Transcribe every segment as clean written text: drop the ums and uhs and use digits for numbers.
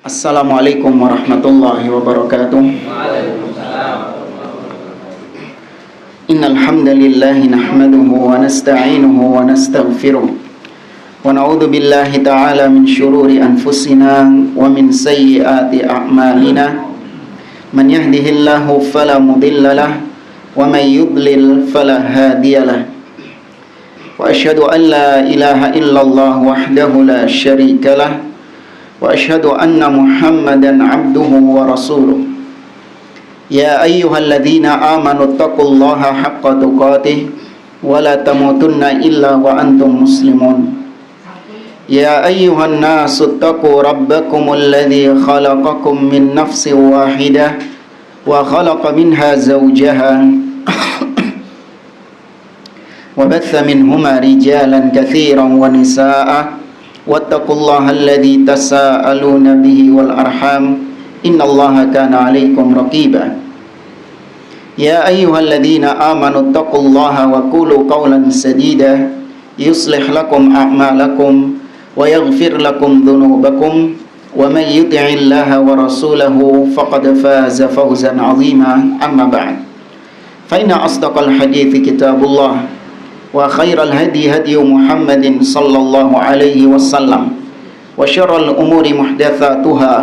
Assalamualaikum warahmatullahi wabarakatuh. Innal hamdalillah nahmaduhu wa nasta'inuhu wa nastaghfiruh wa na'udzu billahi ta'ala min shururi anfusina wa min sayyiati a'malina. Man yahdihillahu fala mudhillalah wa man yudlil fala hadiyalah. Wa asyhadu an la ilaha illallah wahdahu la syarikalah wa asyhadu anna Muhammadan abduhu wa rasuluh. Ya ayyuhalladzina amanu taqullaha haqqa tuqatih wa la tamutunna illa wa antum muslimun. Ya ayyuhan nasu taqu rabbakumul ladzi khalaqakum min nafsin wahidah wa khalaqa minha zawjaha wa batha minhuma rijalan katsiran wa nisaa'a wattaqullaha alladzi tasaaluna bihi wal arham innallaha kana 'alaikum raqiba. Ya ayyuhalladzina amanu taqullaha wa qulu qawlan sadida yuslih lakum a'malakum wa yaghfir lakum dhunubakum wa may yuti'illaha wa rasulahu faqad faza fawzan 'azima. Amma ba'd. Fa inna asdaqal hadithi kitabullah wa khairal hadi hadi Muhammadin sallallahu alaihi wasallam wa syarral umuri muhdatsatuha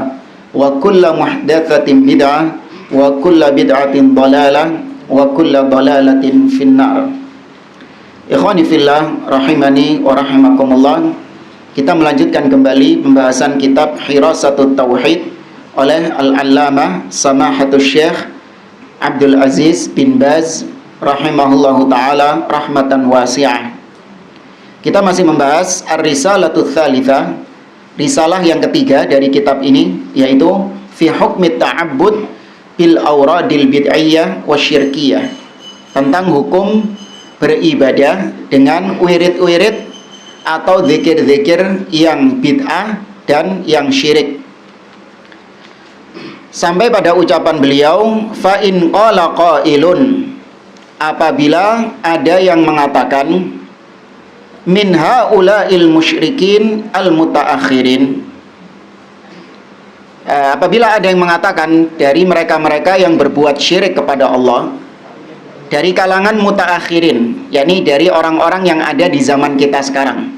wa kullu muhdatsatin bid'ah wa kullu bid'atin dhalalah wa kullu dhalalatin finnar. Ikhwani fillah rahimani wa rahimakumullah. Kita melanjutkan kembali pembahasan kitab Hirasatut Tauhid oleh Al-Allamah Samahatul Syekh Abdul Aziz bin Baz rahimahullahu ta'ala rahmatan wasi'ah. Kita masih membahas Ar-Risalatul Tsalitsah, risalah yang ketiga dari kitab ini, yaitu Fi Hukmit Ta'abbud bil Auradil Bid'iyah Wasyirkiyah, tentang hukum beribadah dengan wirid-wirid atau zikir-zikir yang bid'ah dan yang syirik. Sampai pada ucapan beliau, fa in qala qailun, apabila ada yang mengatakan min haula'il musyrikin al-mutaakhirin, apabila ada yang mengatakan dari mereka-mereka yang berbuat syirik kepada Allah dari kalangan mutaakhirin, yakni dari orang-orang yang ada di zaman kita sekarang.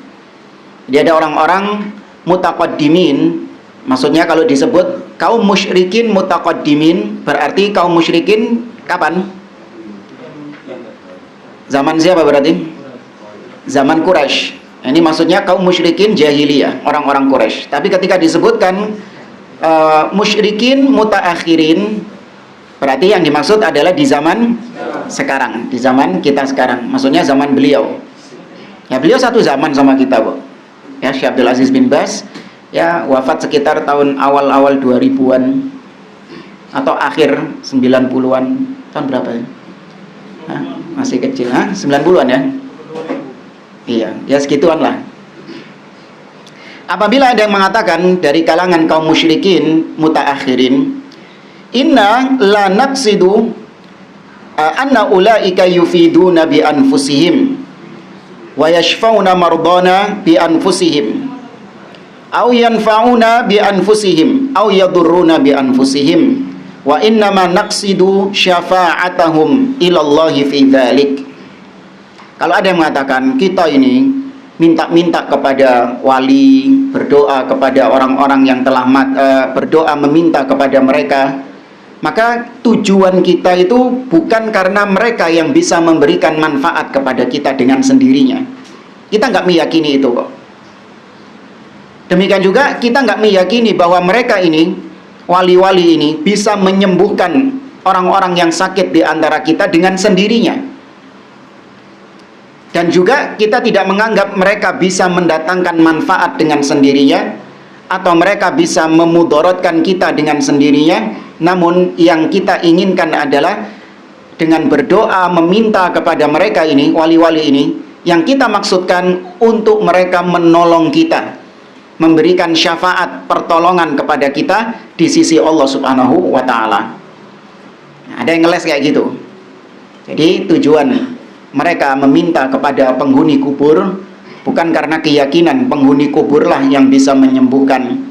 Jadi ada orang-orang mutaqaddimin, maksudnya kalau disebut kaum musyrikin mutaqaddimin, berarti kaum musyrikin kapan? Zaman siapa berarti? Zaman Quraisy. Ini maksudnya kaum musyrikin jahiliyah, orang-orang Quraisy. Tapi ketika disebutkan musyrikin mutaakhirin, berarti yang dimaksud adalah di zaman sekarang, di zaman kita sekarang. Maksudnya zaman beliau. Ya, beliau satu zaman sama kita, Bu. Ya, Syekh Abdul Aziz bin Baz ya wafat sekitar tahun awal-awal 2000-an atau akhir 90-an. Tahun berapa ya? Hah? Masih kecil, 90-an ya? Iya, ya segituan lah. Apabila ada yang mengatakan dari kalangan kaum musyrikin mutaakhirin, inna la naqsidu anna ulaika yufiduna bi anfusihim wa yashfauna mardana bi anfusihim aw yanfa'una bi anfusihim aw yadurruna bi anfusihim wa innama naqsidu syafa'atahum ilallahi fi dzalik. Kalau ada yang mengatakan kita ini minta-minta kepada wali, berdoa kepada orang-orang yang telah berdoa meminta kepada mereka, maka tujuan kita itu bukan karena mereka yang bisa memberikan manfaat kepada kita dengan sendirinya. Kita nggak meyakini itu kok. Demikian juga kita nggak meyakini bahwa mereka ini, wali-wali ini, bisa menyembuhkan orang-orang yang sakit di antara kita dengan sendirinya. Dan juga kita tidak menganggap mereka bisa mendatangkan manfaat dengan sendirinya, atau mereka bisa memudaratkan kita dengan sendirinya. Namun yang kita inginkan adalah dengan berdoa meminta kepada mereka ini, wali-wali ini, yang kita maksudkan untuk mereka menolong kita, memberikan syafaat pertolongan kepada kita di sisi Allah Subhanahu wa ta'ala. Ada yang ngeles kayak gitu. Jadi tujuan mereka meminta kepada penghuni kubur bukan karena keyakinan penghuni kuburlah yang bisa menyembuhkan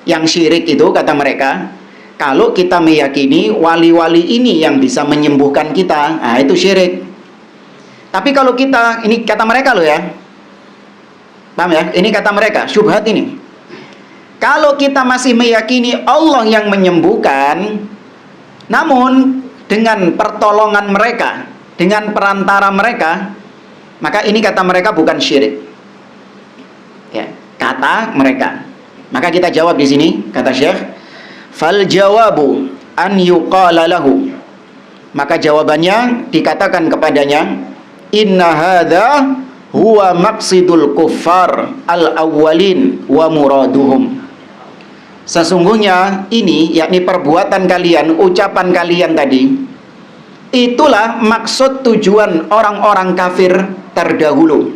Yang syirik itu kata mereka, kalau kita meyakini wali-wali ini yang bisa menyembuhkan kita, nah itu syirik. Tapi kalau kita, ini kata mereka loh ya, paham ya? Ini kata mereka, syubhat ini. Kalau kita masih meyakini Allah yang menyembuhkan, namun dengan pertolongan mereka, dengan perantara mereka, maka ini kata mereka bukan syirik. Ya, kata mereka. Maka kita jawab di sini, kata Syekh, fal jawabu an yuqala lahu. Maka jawabannya dikatakan kepadanya, inna hadza huwa maqsidul kuffar al-awwalin wa muraduhum. Sesungguhnya ini, yakni perbuatan kalian, ucapan kalian tadi, itulah maksud tujuan orang-orang kafir terdahulu.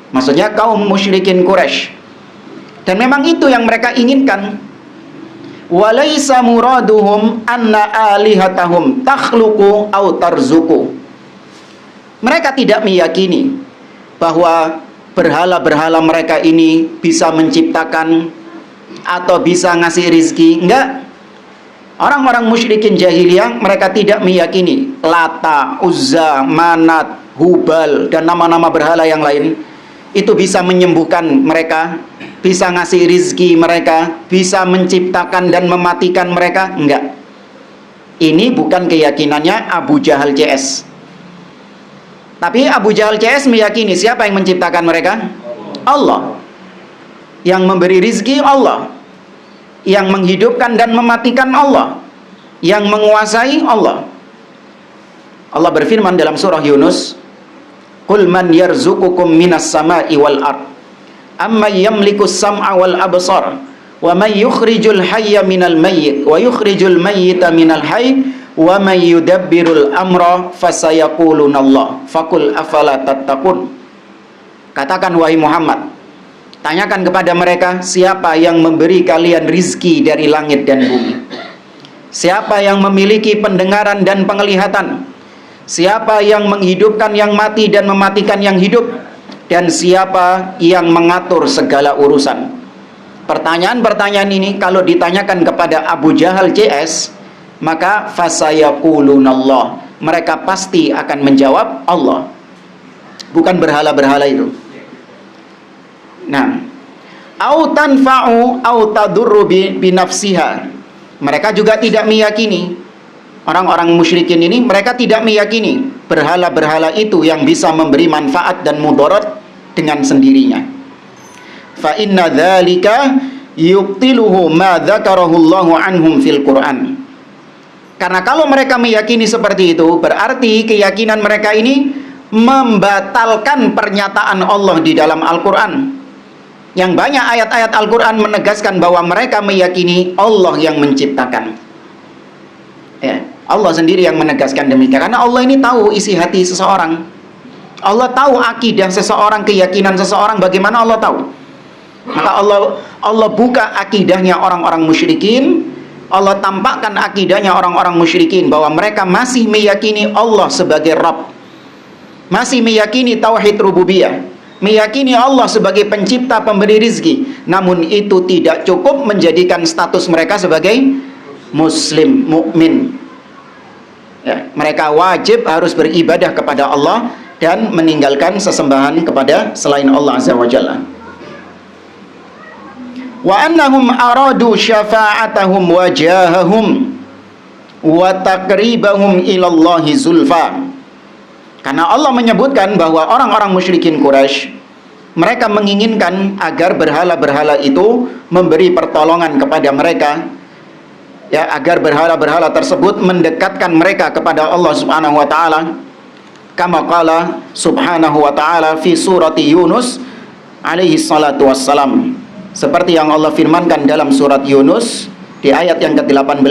Maksudnya kaum musyrikin Quraisy. Dan memang itu yang mereka inginkan. Walaisa muraduhum anna alihatahum takhluqu aw tarzuqu. Mereka tidak meyakini bahwa berhala-berhala mereka ini bisa menciptakan atau bisa ngasih rizki. Enggak. Orang-orang musyrikin jahiliyah mereka tidak meyakini Lata, Uzza, Manat, Hubal dan nama-nama berhala yang lain itu bisa menyembuhkan mereka, bisa ngasih rizki mereka, bisa menciptakan dan mematikan mereka. Enggak. Ini bukan keyakinannya Abu Jahal CS. Tapi Abu Jahal CS meyakini siapa yang menciptakan mereka? Allah. Yang memberi rizki Allah. Yang menghidupkan dan mematikan Allah. Yang menguasai Allah. Allah berfirman dalam surah Yunus, qul man yarzuqukum minas sama'i wal ard amma yamliku sam'a wal absar wa man yukhrijul hayya minal mayyit wa yukhrijul mayyita minal hayy wa man yudabbirul amra fasayaqulunallah faqul afala tattaqun. Katakan wahai Muhammad, tanyakan kepada mereka, siapa yang memberi kalian rizki dari langit dan bumi? Siapa yang memiliki pendengaran dan penglihatan? Siapa yang menghidupkan yang mati dan mematikan yang hidup? Dan siapa yang mengatur segala urusan? Pertanyaan-pertanyaan ini kalau ditanyakan kepada Abu Jahal CS, maka fasayaqulunallah, mereka pasti akan menjawab Allah, bukan berhala-berhala itu. Nah, au tanfa'u au tadurru bi nafsiha. Mereka juga tidak meyakini. Orang-orang musyrikin ini mereka tidak meyakini berhala-berhala itu yang bisa memberi manfaat dan mudarat dengan sendirinya. Fa inna dzalika yuqtiluhu ma dzakarahu Allahu anhum fil Qur'an. Karena kalau mereka meyakini seperti itu, berarti keyakinan mereka ini membatalkan pernyataan Allah di dalam Al-Qur'an. Yang banyak ayat-ayat Al-Qur'an menegaskan bahwa mereka meyakini Allah yang menciptakan. Ya, Allah sendiri yang menegaskan demikian. Karena Allah ini tahu isi hati seseorang. Allah tahu akidah seseorang, keyakinan seseorang. Bagaimana Allah tahu? Maka Allah buka akidahnya orang-orang musyrikin. Allah tampakkan akidahnya orang-orang musyrikin bahwa mereka masih meyakini Allah sebagai Rabb, masih meyakini tauhid rububiyah, meyakini Allah sebagai pencipta, pemberi rizki. Namun itu tidak cukup menjadikan status mereka sebagai muslim, mukmin. Ya, mereka wajib harus beribadah kepada Allah dan meninggalkan sesembahan kepada selain Allah Azza wa Jalla. Wa annahum aradu syafa'atahum wa jahahum wa taqribahum ilallahi zulfa. Karena Allah menyebutkan bahwa orang-orang musyrikin Quraisy mereka menginginkan agar berhala-berhala itu memberi pertolongan kepada mereka, ya, agar berhala-berhala tersebut mendekatkan mereka kepada Allah Subhanahu wa taala. Kama qala Subhanahu wa taala fi surati Yunus alaihi salatu wassalam. Seperti yang Allah firmankan dalam surat Yunus di ayat yang ke-18,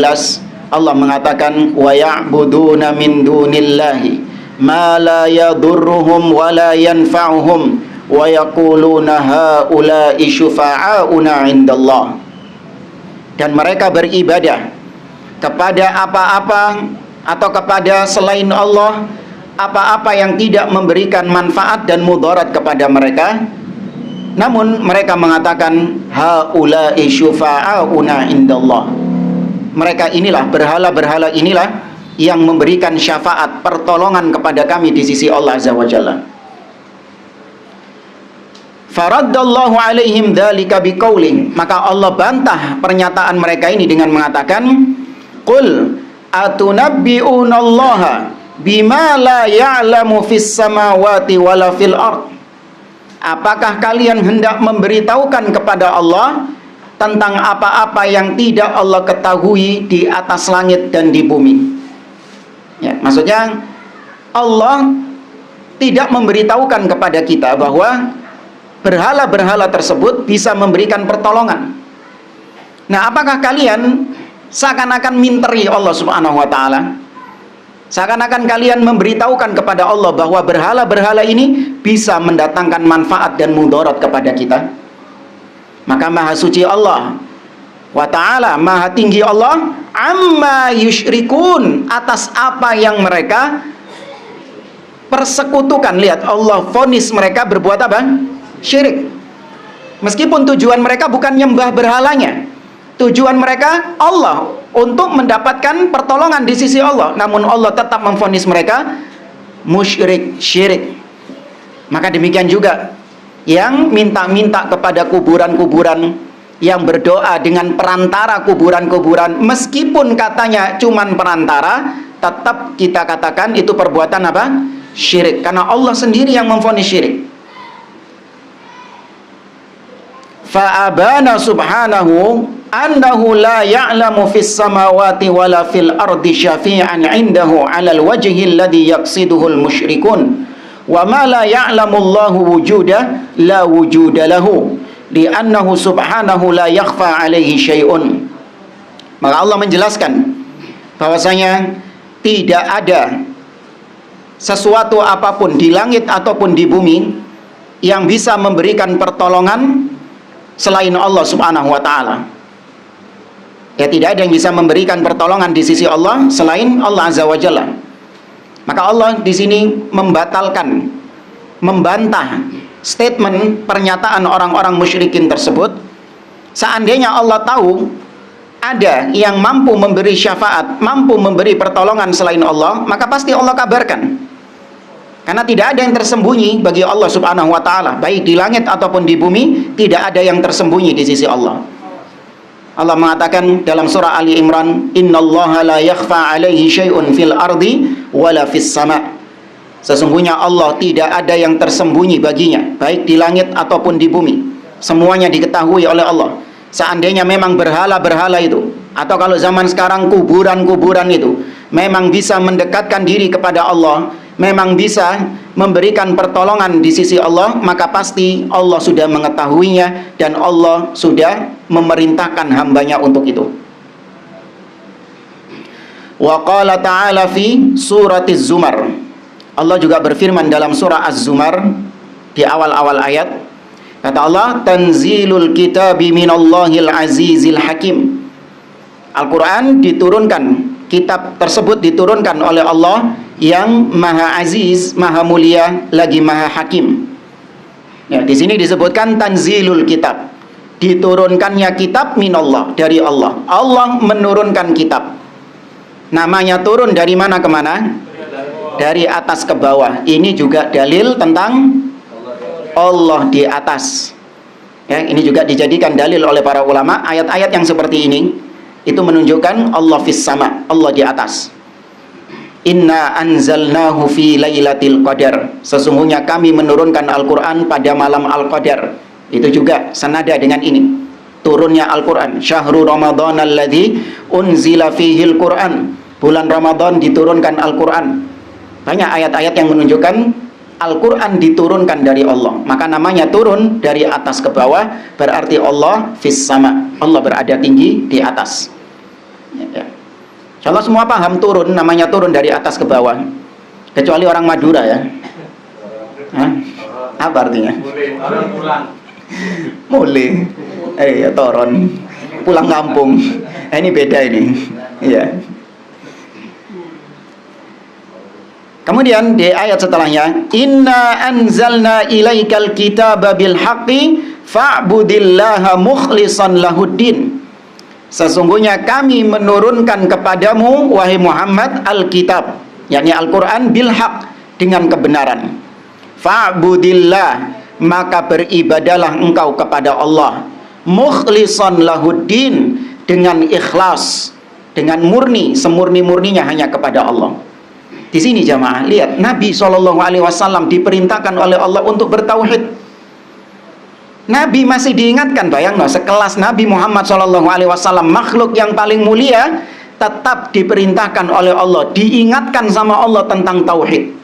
Allah mengatakan wa ya'buduna min dunillahi ma la yadurruhum wa la yanfa'uhum wa yaquluna haula'i syufa'auna 'indallah. Dan mereka beribadah kepada apa-apa atau kepada selain Allah, apa-apa yang tidak memberikan manfaat dan mudarat kepada mereka, Namun mereka mengatakan haula'i syufa'auna indallah. Mereka inilah, berhala-berhala inilah yang memberikan syafaat, pertolongan kepada kami di sisi Allah Azza wa Jalla. Faraddallahu alaihim dzalika biqaulin, maka Allah bantah pernyataan mereka ini dengan mengatakan, qul atunabbi'unallaha bima la ya'lamu fis samawati wala fil ard. Apakah kalian hendak memberitahukan kepada Allah tentang apa-apa yang tidak Allah ketahui di atas langit dan di bumi? Ya, maksudnya Allah tidak memberitahukan kepada kita bahwa berhala-berhala tersebut bisa memberikan pertolongan. Nah, apakah kalian seakan-akan minteri Allah Subhanahu wa taala? Seakan-akan kalian memberitahukan kepada Allah bahwa berhala-berhala ini bisa mendatangkan manfaat dan mudarat kepada kita? Maka maha suci Allah wa ta'ala, maha tinggi Allah, amma yusyrikun, atas apa yang mereka persekutukan. Lihat, Allah vonis mereka berbuat apa? Syirik. Meskipun tujuan mereka bukan nyembah berhalanya, tujuan mereka Allah, untuk mendapatkan pertolongan di sisi Allah, namun Allah tetap memvonis mereka musyrik, syirik. Maka demikian juga yang minta-minta kepada kuburan-kuburan, yang berdoa dengan perantara kuburan-kuburan, meskipun katanya cuman perantara, tetap kita katakan itu perbuatan apa? Syirik, karena Allah sendiri yang memvonis syirik. Fa'abana subhanahu annahu la ya'lamu fis samawati wala fil ardi syafi'an 'indahu 'alal wajhi alladhi yaqsiduhul musyrikun wa ma la ya'lamu Allahu wujuda la wujuda lahu li'annahu subhanahu la yakhfa 'alaihi syai'un. Maka Allah menjelaskan bahwasanya tidak ada sesuatu apapun di langit ataupun di bumi yang bisa memberikan pertolongan selain Allah Subhanahu wa taala. Ya, tidak ada yang bisa memberikan pertolongan di sisi Allah selain Allah Azza wa Jalla. Maka Allah di sini membatalkan, membantah statement pernyataan orang-orang musyrikin tersebut. Seandainya Allah tahu ada yang mampu memberi syafaat, mampu memberi pertolongan selain Allah, maka pasti Allah kabarkan. Karena tidak ada yang tersembunyi bagi Allah Subhanahu wa taala, baik di langit ataupun di bumi, tidak ada yang tersembunyi di sisi Allah. Allah mengatakan dalam surah Ali Imran, innallaha la yakhfa 'alaihi syai'un fil ardi wala fis sama'. Sesungguhnya Allah tidak ada yang tersembunyi baginya, baik di langit ataupun di bumi. Semuanya diketahui oleh Allah. Seandainya memang berhala-berhala itu, atau kalau zaman sekarang kuburan-kuburan itu memang bisa mendekatkan diri kepada Allah, memang bisa memberikan pertolongan di sisi Allah, maka pasti Allah sudah mengetahuinya dan Allah sudah memerintahkan hambanya untuk itu. Wa qala ta'ala fi suratiz Zumar. Allah juga berfirman dalam surah Az-Zumar di awal-awal ayat, kata Allah, tanzilul kitabi minallahil azizil hakim. Al-Quran diturunkan, kitab tersebut diturunkan oleh Allah yang maha aziz, maha mulia, lagi maha hakim. Ya, di sini disebutkan tanzilul kitab, diturunkannya kitab minallah, dari Allah. Allah menurunkan kitab. Namanya turun dari mana ke mana? Dari atas ke bawah. Ini juga dalil tentang Allah di atas. Ya, ini juga dijadikan dalil oleh para ulama. Ayat-ayat yang seperti ini itu menunjukkan Allah fis sama, Allah di atas. Inna anzalnahu fi lailatul qadar. Sesungguhnya kami menurunkan Al-Qur'an pada malam Al-Qadar. Itu juga senada dengan ini. Turunnya Al-Qur'an. Syahrul Ramadan alladzi unzila fihil Qur'an. Bulan Ramadan diturunkan Al-Qur'an. Banyak ayat-ayat yang menunjukkan Al-Quran diturunkan dari Allah. Maka namanya turun dari atas ke bawah, berarti Allah fis sama, Allah berada tinggi di atas. Ya. Insyaallah semua paham turun, namanya turun dari atas ke bawah, kecuali orang Madura ya. Hah? Apa artinya? Mulai ya toron, pulang kampung. Ini beda ini. Iya. Kemudian di ayat setelahnya, inna anzalna ilaikal kitaba bil haqqi fa'budillaha mukhlishan lahuddin. Sesungguhnya kami menurunkan kepadamu wahai Muhammad alkitab, yakni Al-Qur'an bil haq, dengan kebenaran. Fa'budillah, maka beribadalah engkau kepada Allah, mukhlishan lahuddin, dengan ikhlas, dengan murni, semurni-murninya hanya kepada Allah. Di sini jamaah, lihat Nabi SAW diperintahkan oleh Allah untuk bertauhid. Nabi masih diingatkan, bayang sekelas Nabi Muhammad SAW, makhluk yang paling mulia, tetap diperintahkan oleh Allah, diingatkan sama Allah tentang tauhid.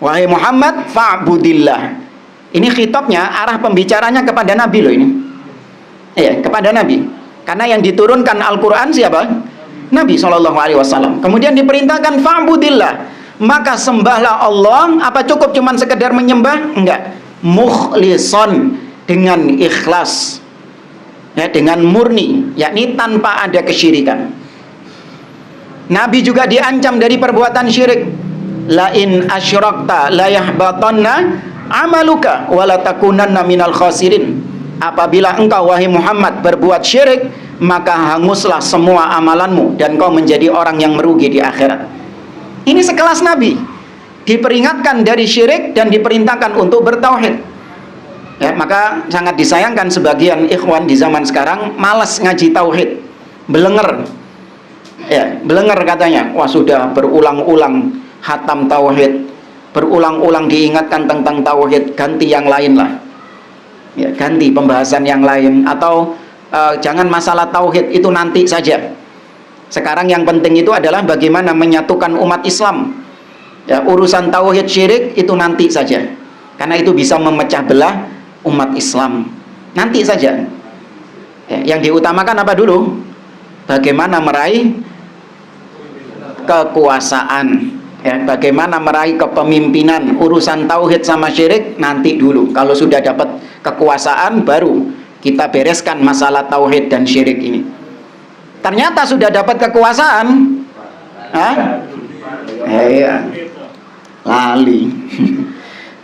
Wahai Muhammad, fa'budillah. Ini khitabnya, arah pembicaranya kepada Nabi loh ini. Ya, kepada Nabi. Karena yang diturunkan Al-Quran siapa? Nabi SAW. Kemudian diperintahkan fa'budillah, maka sembahlah Allah. Apa cukup cuman sekedar menyembah? Enggak. Mukhlishon, dengan ikhlas, ya, dengan murni, yakni tanpa ada kesyirikan. Nabi juga diancam dari perbuatan syirik. La in asyrakta la yahbatanna amaluka wa la takunanna minal khasirin. Apabila engkau wahai Muhammad berbuat syirik, maka hanguslah semua amalanmu dan kau menjadi orang yang merugi di akhirat. Ini sekelas Nabi diperingatkan dari syirik dan diperintahkan untuk bertauhid. Ya, maka sangat disayangkan sebagian ikhwan di zaman sekarang malas ngaji tauhid, belenger. Ya, belenger katanya. Wah, sudah berulang-ulang khatam tauhid, berulang-ulang diingatkan tentang tauhid, ganti yang lain lah. Ya, ganti pembahasan yang lain, atau jangan masalah tauhid, itu nanti saja. Sekarang yang penting itu adalah bagaimana menyatukan umat Islam. Ya, urusan tauhid syirik itu nanti saja, karena itu bisa memecah belah umat Islam. Nanti saja. Ya, yang diutamakan apa dulu? Bagaimana meraih kekuasaan. Ya, bagaimana meraih kepemimpinan. Urusan tauhid sama syirik nanti dulu. Kalau sudah dapat kekuasaan, baru kita bereskan masalah tauhid dan syirik ini. Ternyata sudah dapat kekuasaan, iya, lali.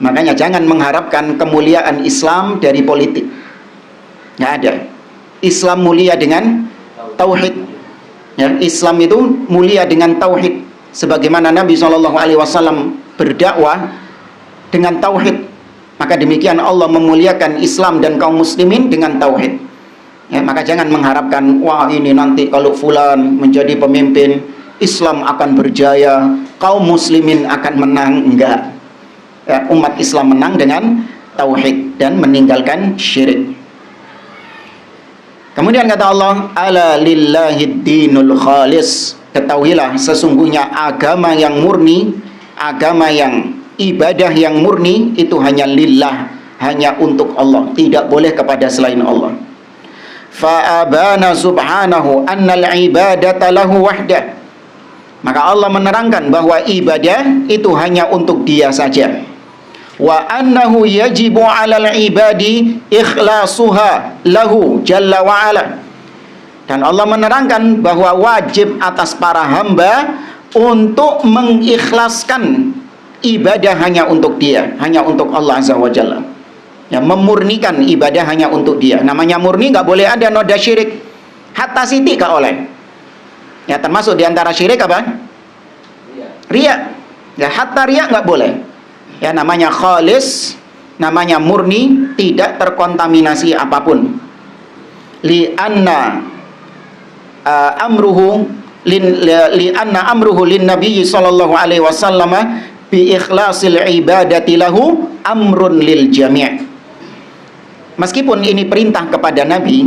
Makanya jangan mengharapkan kemuliaan Islam dari politik. Nggak ada. Islam mulia dengan tauhid. Ya, Islam itu mulia dengan tauhid. Sebagaimana Nabi SAW berdakwah dengan tauhid, maka demikian Allah memuliakan Islam dan kaum muslimin dengan tauhid. Ya, maka jangan mengharapkan, wah ini nanti kalau fulan menjadi pemimpin, Islam akan berjaya, kaum muslimin akan menang. Enggak. Ya, umat Islam menang dengan tauhid dan meninggalkan syirik. Kemudian kata Allah, ala lillahid dinul khalis. Ketahuilah sesungguhnya agama yang murni, agama yang ibadah yang murni itu hanya lillah, hanya untuk Allah, tidak boleh kepada selain Allah. Fa'abana subhanahu annal ibadata lahu wahdah. Maka Allah menerangkan bahwa ibadah itu hanya untuk Dia saja. Wa annahu yajibu 'alal ibadi ikhlasuha lahu jalla wa ala. Dan Allah menerangkan bahwa wajib atas para hamba untuk mengikhlaskan ibadah hanya untuk Dia, hanya untuk Allah Azza wa Jalla. Ya, memurnikan ibadah hanya untuk Dia. Namanya murni, nggak boleh ada noda syirik. Hatta siti nggak oleh. Ya, termasuk diantara syirik apa? Riya. Ya, hatta riya nggak boleh. Ya, namanya khalis, namanya murni, tidak terkontaminasi apapun. Li'anna amruhu lin nabiyyi sallallahu alaihi wasallam bi ikhlasil ibadati lahu amrun lil jami'. Meskipun ini perintah kepada Nabi,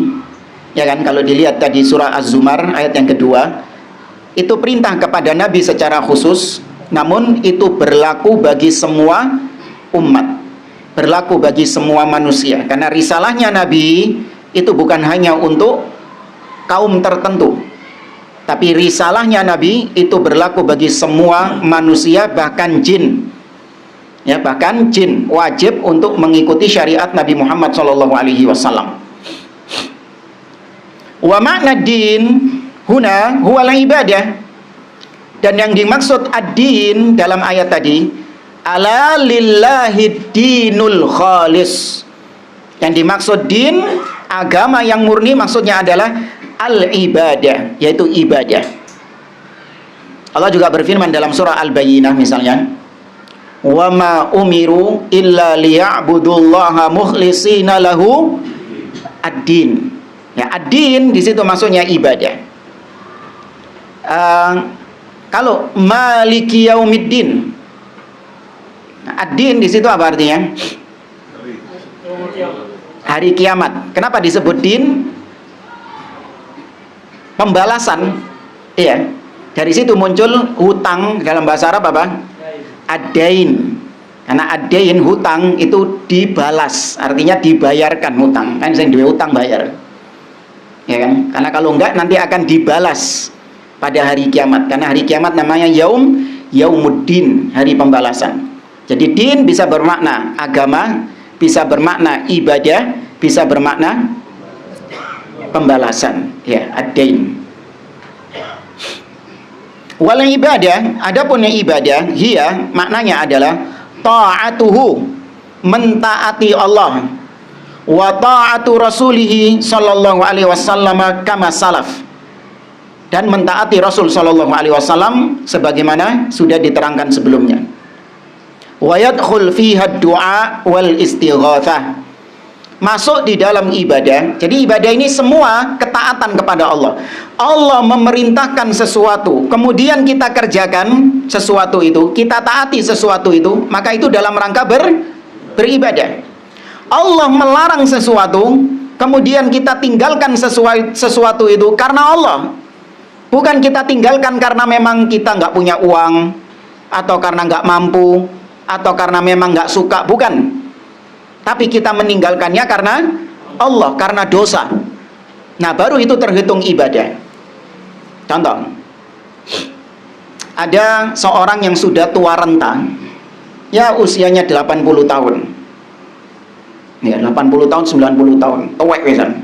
ya kan, kalau dilihat tadi surah Az-Zumar ayat yang kedua, itu perintah kepada Nabi secara khusus, namun itu berlaku bagi semua umat, berlaku bagi semua manusia, karena risalahnya Nabi itu bukan hanya untuk kaum tertentu, tapi risalahnya Nabi itu berlaku bagi semua manusia, bahkan jin. Ya, bahkan jin wajib untuk mengikuti syariat Nabi Muhammad SAW. Wa makna din huna huwal ibadah. Dan yang dimaksud ad-din dalam ayat tadi, ala lillahi dinul khalis. Yang dimaksud din, agama yang murni, maksudnya adalah al-ibadah, yaitu ibadah. Allah juga berfirman dalam surah Al-Bayyinah misalnya, wa ma umiru illa liya'budullaha mukhlishina lahu ad-din. Ya, ad-din di situ maksudnya ibadah. Kalau maliki yaumiddin, ad-din di situ apa artinya? Hari kiamat. Kenapa disebut din? Pembalasan. Iya. Dari situ muncul hutang, dalam bahasa Arab apa? Ad-dain. Karena ad-dain, hutang itu dibalas, artinya dibayarkan hutang. Kan sing duwe hutang bayar. Ya kan? Karena kalau enggak nanti akan dibalas pada hari kiamat. Karena hari kiamat namanya yaumuddin, hari pembalasan. Jadi din bisa bermakna agama, bisa bermakna ibadah, bisa bermakna pembalasan. Ya, ad-dain. Wal ibadah, adapun ibadah, hiya maknanya adalah ta'atuhu, mentaati Allah, wa ta'atu rasulihi sallallahu alaihi wasallam kama salaf, dan mentaati Rasul sallallahu alaihi wasallam sebagaimana sudah diterangkan sebelumnya. Wa yadkhul fiha du'a wal istighatsah, masuk di dalam ibadah. Jadi ibadah ini semua ketaatan kepada Allah. Allah memerintahkan sesuatu, kemudian kita kerjakan sesuatu itu, kita taati sesuatu itu, maka itu dalam rangka beribadah. Allah melarang sesuatu, kemudian kita tinggalkan sesuatu itu karena Allah. Bukan kita tinggalkan karena memang kita nggak punya uang, atau karena nggak mampu, atau karena memang nggak suka, bukan. Tapi kita meninggalkannya karena Allah, karena dosa. Nah, baru itu terhitung ibadah. Contoh, ada seorang yang sudah tua renta, ya usianya 80 tahun. Ya, 80 tahun, 90 tahun, tuwek wisan.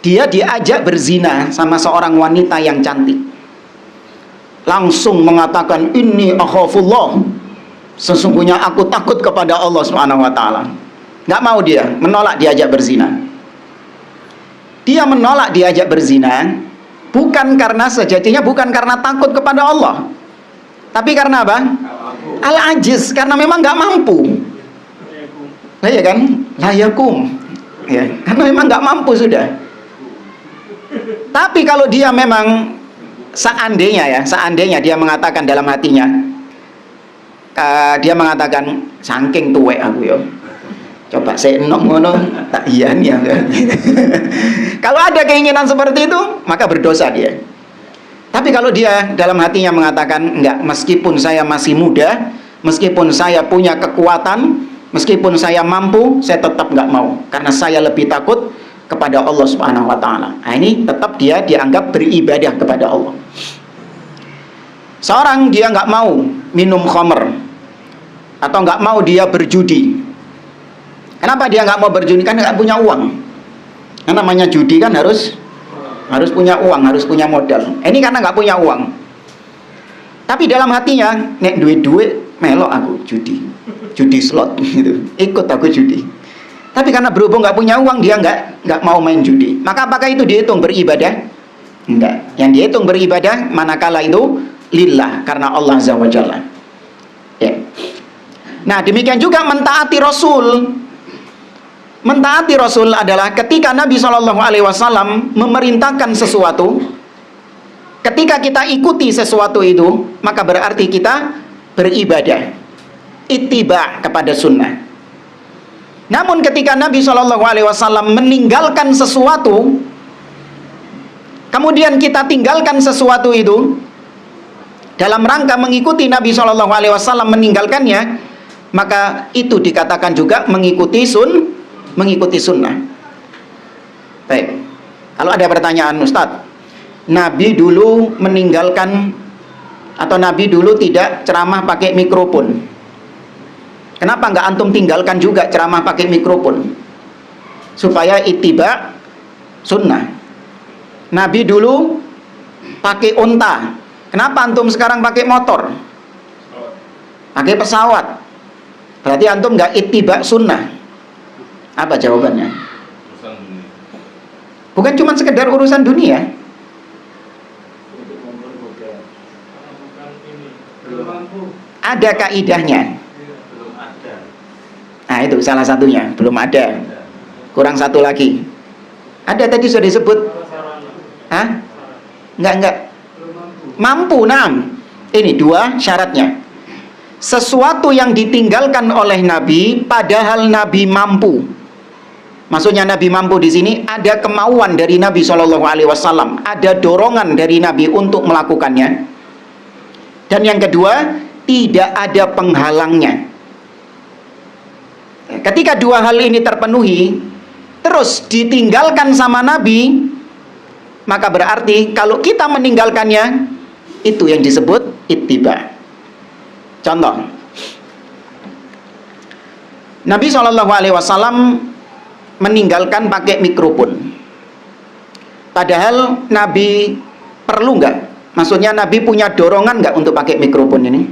Dia diajak berzina sama seorang wanita yang cantik. Langsung mengatakan, inni akhafullah, sesungguhnya aku takut kepada Allah Subhanahu wa taala. Nggak mau, dia menolak diajak berzina. Dia menolak diajak berzina bukan karena, sejatinya bukan karena takut kepada Allah, tapi karena apa? Al-ajiz, karena memang nggak mampu. Lah ya kan? Layakum. Ya, karena memang nggak mampu sudah. Tapi kalau dia memang seandainya dia mengatakan dalam hatinya, dia mengatakan, saking tuwek aku yo, coba saya enom ngono tak iya nih ya. Kalau ada keinginan seperti itu, maka berdosa dia. Tapi kalau dia dalam hatinya mengatakan, enggak, meskipun saya masih muda, meskipun saya punya kekuatan, meskipun saya mampu, saya tetap enggak mau, karena saya lebih takut kepada Allah Subhanahu wa taala. Nah, ini tetap dia dianggap beribadah kepada Allah. Seorang dia enggak mau minum khamr, atau enggak mau dia berjudi. Kenapa dia enggak mau berjudi? Kan enggak punya uang. Yang namanya judi kan harus punya uang, harus punya modal. Ini karena nggak punya uang. Tapi dalam hatinya, nek duit melok aku judi slot gitu. Ikut aku judi. Tapi karena berhubung nggak punya uang, dia nggak mau main judi. Maka apakah itu dihitung beribadah? Enggak. Yang dihitung beribadah manakala itu lillah, karena Allah Azza wa Jalla. Ya. Nah, demikian juga mentaati Rasul. Mentaati Rasul adalah ketika Nabi SAW memerintahkan sesuatu, ketika kita ikuti sesuatu itu, maka berarti kita beribadah, ittiba kepada sunnah. Namun ketika Nabi SAW meninggalkan sesuatu, kemudian kita tinggalkan sesuatu itu dalam rangka mengikuti Nabi SAW meninggalkannya, maka itu dikatakan juga mengikuti sunnah. Baik. Kalau ada pertanyaan, Ustadz, Nabi dulu meninggalkan, atau Nabi dulu tidak ceramah pakai mikrofon. Kenapa nggak antum tinggalkan juga ceramah pakai mikrofon? Supaya ittiba sunnah. Nabi dulu pakai unta, Kenapa antum sekarang pakai motor? Pakai pesawat? Berarti antum nggak ittiba sunnah. Apa jawabannya? Bukan cuma sekedar urusan dunia. Ada kaidahnya. Nah itu salah satunya, belum ada. Kurang satu lagi. Ada tadi sudah disebut. Hah? Enggak. Mampu, nam. Ini dua syaratnya. Sesuatu yang ditinggalkan oleh Nabi, padahal Nabi mampu. Maksudnya Nabi mampu di sini ada kemauan dari Nabi SAW, ada dorongan dari Nabi untuk melakukannya. Dan yang kedua, tidak ada penghalangnya. Ketika dua hal ini terpenuhi, terus ditinggalkan sama Nabi, maka berarti kalau kita meninggalkannya, itu yang disebut ittiba. Contoh, Nabi SAW meninggalkan pakai mikrofon. Padahal Nabi perlu nggak? Maksudnya Nabi punya dorongan nggak untuk pakai mikrofon ini?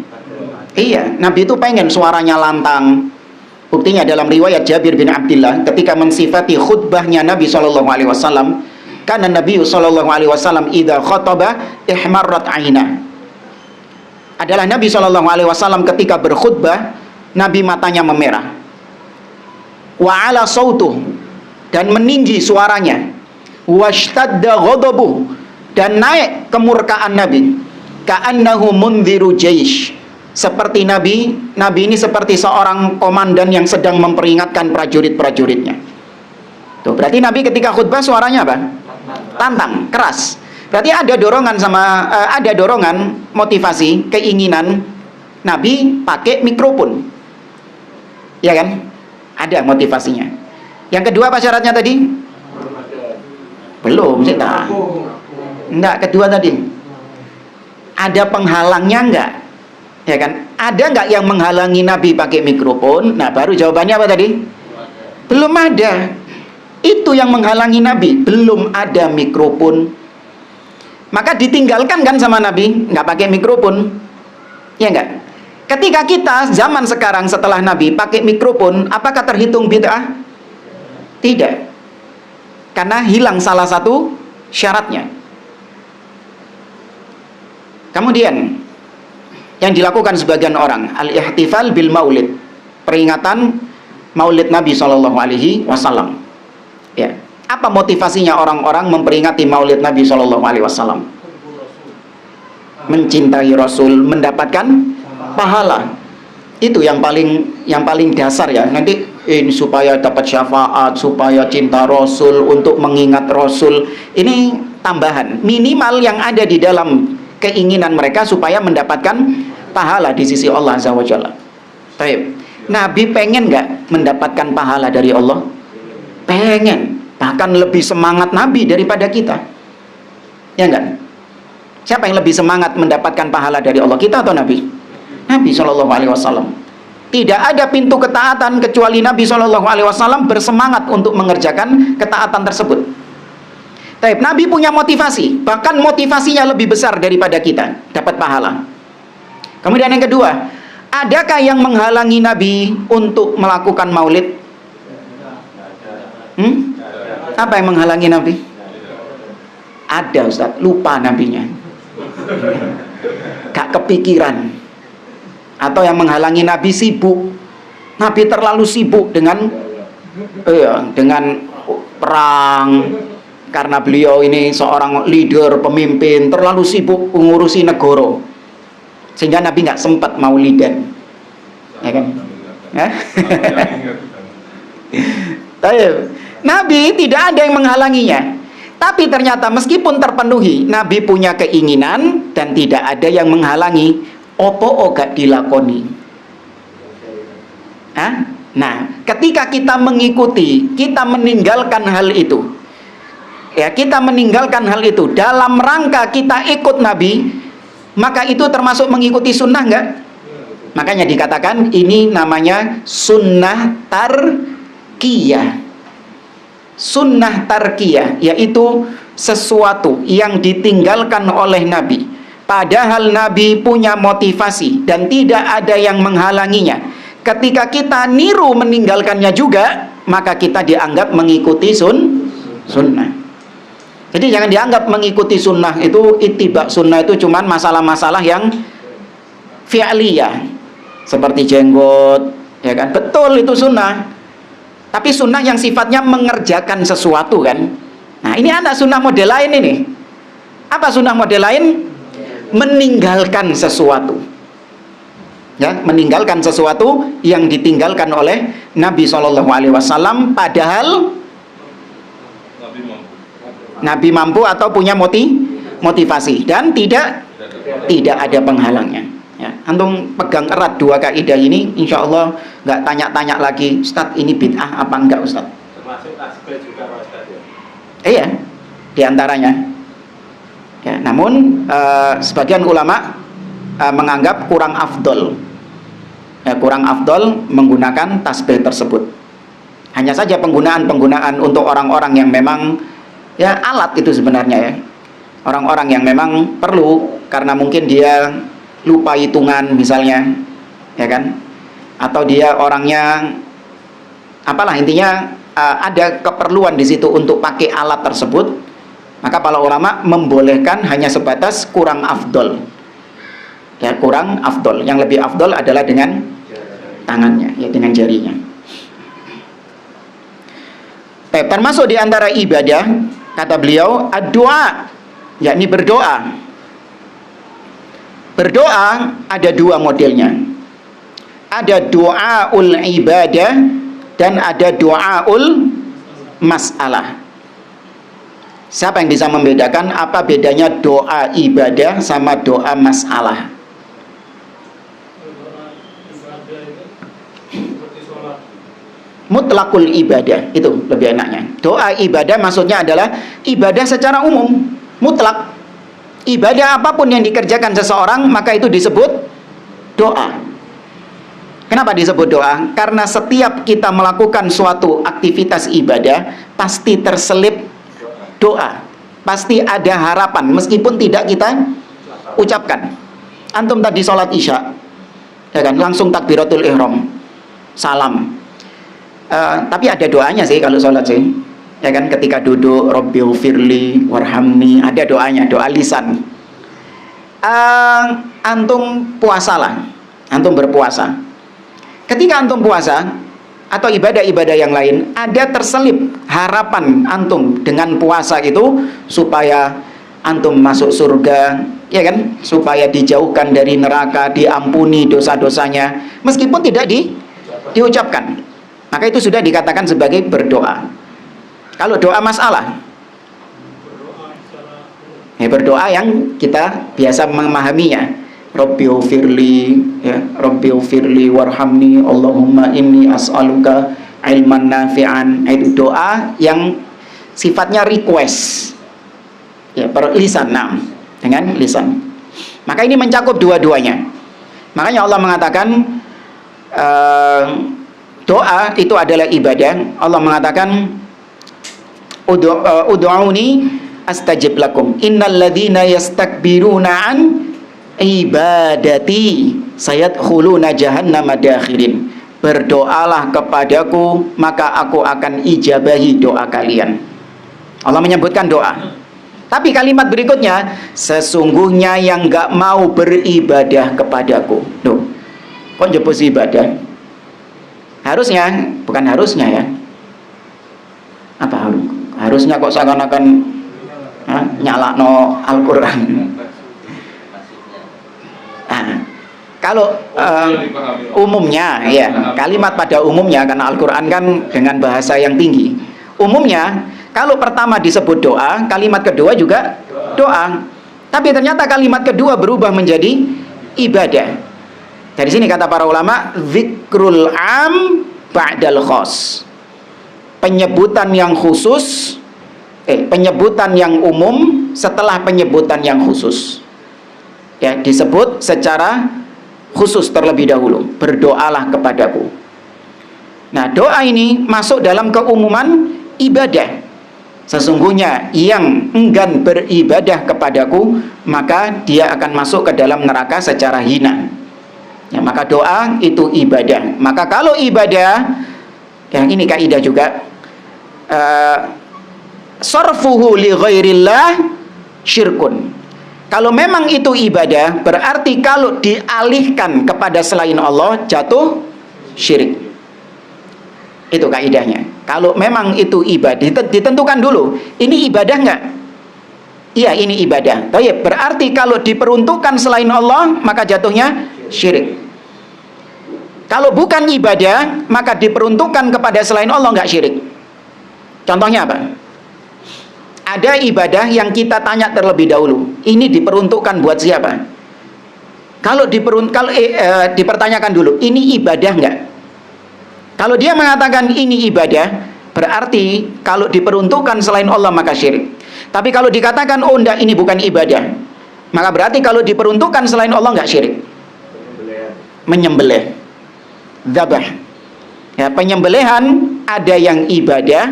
Iya, Nabi itu pengen suaranya lantang. Buktinya dalam riwayat Jabir bin Abdullah ketika mensifati khutbahnya Nabi SAW, karena Nabi SAW idza khataba ihmarrat aina. Adalah Nabi SAW ketika berkhutbah, Nabi matanya memerah. Wa ala sautuh, dan meninggi suaranya. Washtadda ghadabuh, dan naik kemurkaan Nabi. Ka'annahu mundhiru jaish, seperti Nabi ini seperti seorang komandan yang sedang memperingatkan prajurit-prajuritnya. Tuh, berarti Nabi ketika khutbah suaranya apa? Tantang, keras. Berarti ada dorongan motivasi, keinginan Nabi pakai mikrofon. Ya kan? Ada motivasinya. Yang kedua apa syaratnya tadi? Belum sih, enggak, kedua tadi. Ada penghalangnya enggak? Ya kan? Ada nggak yang menghalangi Nabi pakai mikrofon? Nah, baru jawabannya apa tadi? Belum ada. Itu yang menghalangi Nabi, belum ada mikrofon. Maka ditinggalkan kan sama Nabi, nggak pakai mikrofon. Ya nggak? Ketika kita zaman sekarang setelah Nabi pakai mikrofon, apakah terhitung bid'ah? Tidak. Karena hilang salah satu syaratnya. Kemudian yang dilakukan sebagian orang, al-ihtifal bil maulid, peringatan maulid Nabi SAW. Ya. Apa motivasinya orang-orang memperingati maulid Nabi SAW? Mencintai Rasul, mendapatkan pahala. Itu yang paling dasar ya. Nanti ini supaya dapat syafaat, supaya cinta Rasul, untuk mengingat Rasul. Ini tambahan minimal yang ada di dalam keinginan mereka supaya mendapatkan pahala di sisi Allah Azza wa Jalla. Baik. Nabi pengen nggak mendapatkan pahala dari Allah? Pengen. Bahkan lebih semangat Nabi daripada kita. Ya enggak? Siapa yang lebih semangat mendapatkan pahala dari Allah? Kita atau Nabi? Nabi SAW. Tidak ada pintu ketaatan kecuali Nabi SAW bersemangat untuk mengerjakan ketaatan tersebut. Tapi Nabi punya motivasi, bahkan motivasinya lebih besar daripada kita dapat pahala. Kemudian yang kedua, adakah yang menghalangi Nabi untuk melakukan maulid? Apa yang menghalangi Nabi? Ada, Ustaz, lupa Nabinya. Gak kepikiran. Atau yang menghalangi Nabi sibuk. Nabi terlalu sibuk dengan perang. Karena beliau ini seorang leader, pemimpin, terlalu sibuk mengurusi negara, sehingga Nabi nggak sempat maulidan, ya kan? Nabi tidak ada yang menghalanginya. Tapi ternyata meskipun terpenuhi, Nabi punya keinginan dan tidak ada yang menghalangi. Opo gak dilakoni. Nah, ketika kita mengikuti, kita meninggalkan hal itu. Ya, kita meninggalkan hal itu dalam rangka kita ikut Nabi, maka itu termasuk mengikuti sunnah enggak? Makanya dikatakan ini namanya sunnah tarkiyah. Sunnah tarkiyah, yaitu sesuatu yang ditinggalkan oleh Nabi Padahal Nabi punya motivasi dan tidak ada yang menghalanginya. Ketika kita niru meninggalkannya juga, maka kita dianggap mengikuti sunnah. Jadi jangan dianggap mengikuti sunnah itu, ittiba sunnah itu cuman masalah-masalah yang fi'liyah, seperti jenggot, ya kan? Betul itu sunnah. Tapi sunnah yang sifatnya mengerjakan sesuatu kan. Nah ini ada sunnah model lain ini. Apa sunnah model lain? Meninggalkan sesuatu. Ya, meninggalkan sesuatu yang ditinggalkan oleh Nabi SAW, padahal Nabi mampu atau punya motivasi dan tidak ada penghalangnya. Ya, antum pegang erat dua kaidah ini, insya Allah nggak tanya-tanya lagi, Ustadz ini bid'ah apa enggak Ustadz? Termasuk tasbih juga Pak Ustadz ya? Iya, diantaranya. Ya, namun sebagian ulama menganggap kurang afdol. Ya, kurang afdol menggunakan tasbih tersebut. Hanya saja penggunaan untuk orang-orang yang memang ya alat itu sebenarnya ya. Orang-orang yang memang perlu karena mungkin dia lupa hitungan misalnya, ya kan? Atau dia orangnya apalah intinya ada keperluan di situ untuk pakai alat tersebut, maka para ulama membolehkan hanya sebatas kurang afdol. Ya, kurang afdol. Yang lebih afdol adalah dengan tangannya, ya dengan jarinya. Termasuk di antara ibadah, kata beliau, ad-du'a, yakni berdoa. Berdoa ada dua modelnya. Ada doaul ibadah dan ada doaul masalah. Siapa yang bisa membedakan apa bedanya doa ibadah sama doa masalah? Mutlakul ibadah itu lebih enaknya. Doa ibadah maksudnya adalah ibadah secara umum, mutlak. Ibadah apapun yang dikerjakan seseorang maka itu disebut doa. Kenapa disebut doa? Karena setiap kita melakukan suatu aktivitas ibadah pasti terselip doa. Pasti ada harapan meskipun tidak kita ucapkan. Antum tadi sholat isya, ya kan, langsung takbiratul ihram, salam. Tapi ada doanya sih kalau sholat sih, ya kan, ketika duduk Rabbighfirli warhamni, ada doanya, doa lisan. Antum puasalah, antum berpuasa. Ketika antum puasa atau ibadah-ibadah yang lain, ada terselip harapan antum dengan puasa itu supaya antum masuk surga, ya kan, supaya dijauhkan dari neraka, diampuni dosa-dosanya meskipun tidak diucapkan. Maka itu sudah dikatakan sebagai berdoa. Kalau doa masalah, ya berdoa yang kita biasa memahaminya, Rabbighfirli, ya, Rabbighfirli warhamni, Allahumma inni as'aluka ilman nafi'an. Itu doa yang sifatnya request, ya, per lisan, dengan lisan. Maka ini mencakup dua-duanya. Makanya Allah mengatakan doa itu adalah ibadah. Allah mengatakan ud'uni astajib lakum innal ladzina yastakbiruna an ibadati sayadkhuluna jahannama dakhirin. Berdoalah kepadaku maka aku akan ijabahi doa kalian. Allah menyebutkan doa. Tapi kalimat berikutnya, sesungguhnya yang enggak mau beribadah kepadaku. Loh, kok jebus ibadah? Harusnya, bukan harusnya ya. Apa harusnya kok seakan-akan nyalakno Al-Qur'an. Kalau umumnya ya, kalimat pada umumnya, karena Al-Qur'an kan dengan bahasa yang tinggi. Umumnya, kalau pertama disebut doa, kalimat kedua juga doa. Tapi ternyata kalimat kedua berubah menjadi ibadah. Dari sini kata para ulama, zikrul am ba'dal khos. Penyebutan yang khusus, penyebutan yang umum setelah penyebutan yang khusus. Ya, disebut secara khusus terlebih dahulu. Berdoalah kepadaku. Nah, doa ini masuk dalam keumuman ibadah. Sesungguhnya yang enggan beribadah kepadaku, maka dia akan masuk ke dalam neraka secara hina. Ya, maka doa itu ibadah. Maka kalau ibadah, yang ini kaidah juga, sarfuhu li ghairillah syirkun. Kalau memang itu ibadah, berarti kalau dialihkan kepada selain Allah, jatuh syirik. Itu kaidahnya. Kalau memang itu ibadah, ditentukan dulu, ini ibadah nggak? Iya, ini ibadah. Tapi berarti kalau diperuntukkan selain Allah, maka jatuhnya syirik. Kalau bukan ibadah, maka diperuntukkan kepada selain Allah, nggak syirik. Contohnya apa? Ada ibadah yang kita tanya terlebih dahulu, ini diperuntukkan buat siapa? Kalau dipertanyakan dulu, ini ibadah nggak? Kalau dia mengatakan ini ibadah, berarti kalau diperuntukkan selain Allah maka syirik. Tapi kalau dikatakan oh enggak, ini bukan ibadah, maka berarti kalau diperuntukkan selain Allah nggak syirik. Menyembelih, dzabah. Ya, penyembelihan ada yang ibadah,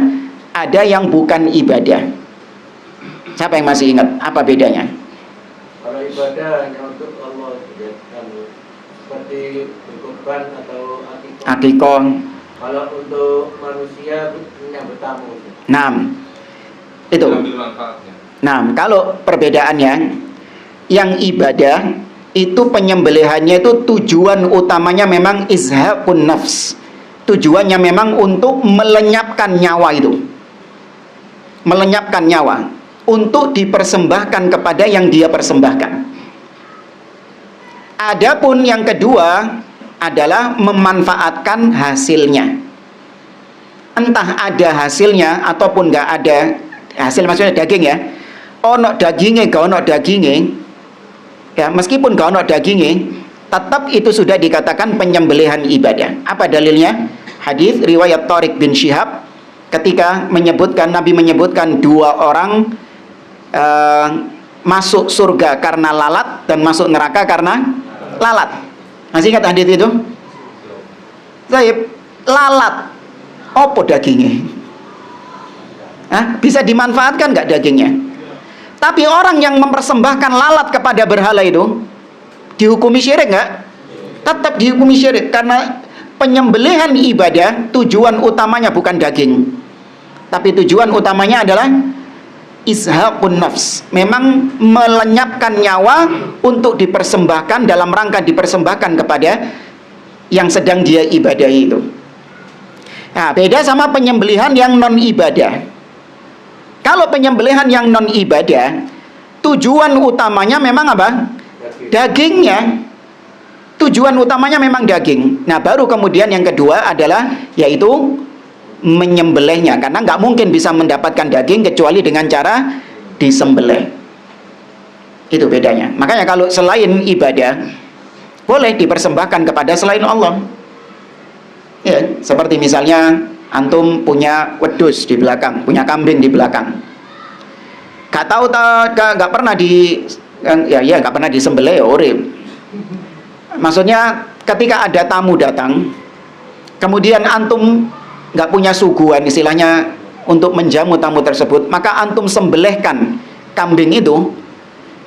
ada yang bukan ibadah. Siapa yang masih ingat apa bedanya? Kalau ibadah hanya untuk Allah, seperti berkorban atau Akikoh. Kalau untuk manusia menyambut tamu. Itu. Kalau perbedaannya, yang ibadah itu penyembelihannya itu tujuan utamanya memang izhaqun nafs. Tujuannya memang untuk melenyapkan nyawa itu. Melenyapkan nyawa. Untuk dipersembahkan kepada yang dia persembahkan. Adapun yang kedua adalah memanfaatkan hasilnya. Entah ada hasilnya ataupun nggak ada hasil, maksudnya daging ya. Ono dagingnya, gak ono dagingnya. Ya, meskipun gak ono dagingnya, tetap itu sudah dikatakan penyembelihan ibadah. Apa dalilnya? Hadis riwayat Thariq bin Syihab ketika Nabi menyebutkan dua orang masuk surga karena lalat dan masuk neraka karena lalat. Masih ingat hadis itu? Lalat, opo dagingnya? Bisa dimanfaatkan nggak dagingnya? Tapi orang yang mempersembahkan lalat kepada berhala itu dihukumi syirik nggak? Tetap dihukumi syirik, karena penyembelihan ibadah tujuan utamanya bukan daging, tapi tujuan utamanya adalah izhaqun nafs, memang melenyapkan nyawa untuk dipersembahkan dalam rangka dipersembahkan kepada yang sedang dia ibadahi itu. Nah, beda sama penyembelihan yang non ibadah. Kalau penyembelihan yang non ibadah, tujuan utamanya memang apa? Dagingnya. Tujuan utamanya memang daging. Nah, baru kemudian yang kedua adalah yaitu menyembelihnya, karena nggak mungkin bisa mendapatkan daging kecuali dengan cara disembelih. Itu bedanya. Makanya kalau selain ibadah boleh dipersembahkan kepada selain Allah. Ya, seperti misalnya antum punya wedus di belakang, punya kambing di belakang. Gak tahu gak pernah gak pernah disembelih, urip. Maksudnya ketika ada tamu datang, kemudian antum nggak punya suguhan istilahnya untuk menjamu tamu tersebut, maka antum sembelihkan kambing itu.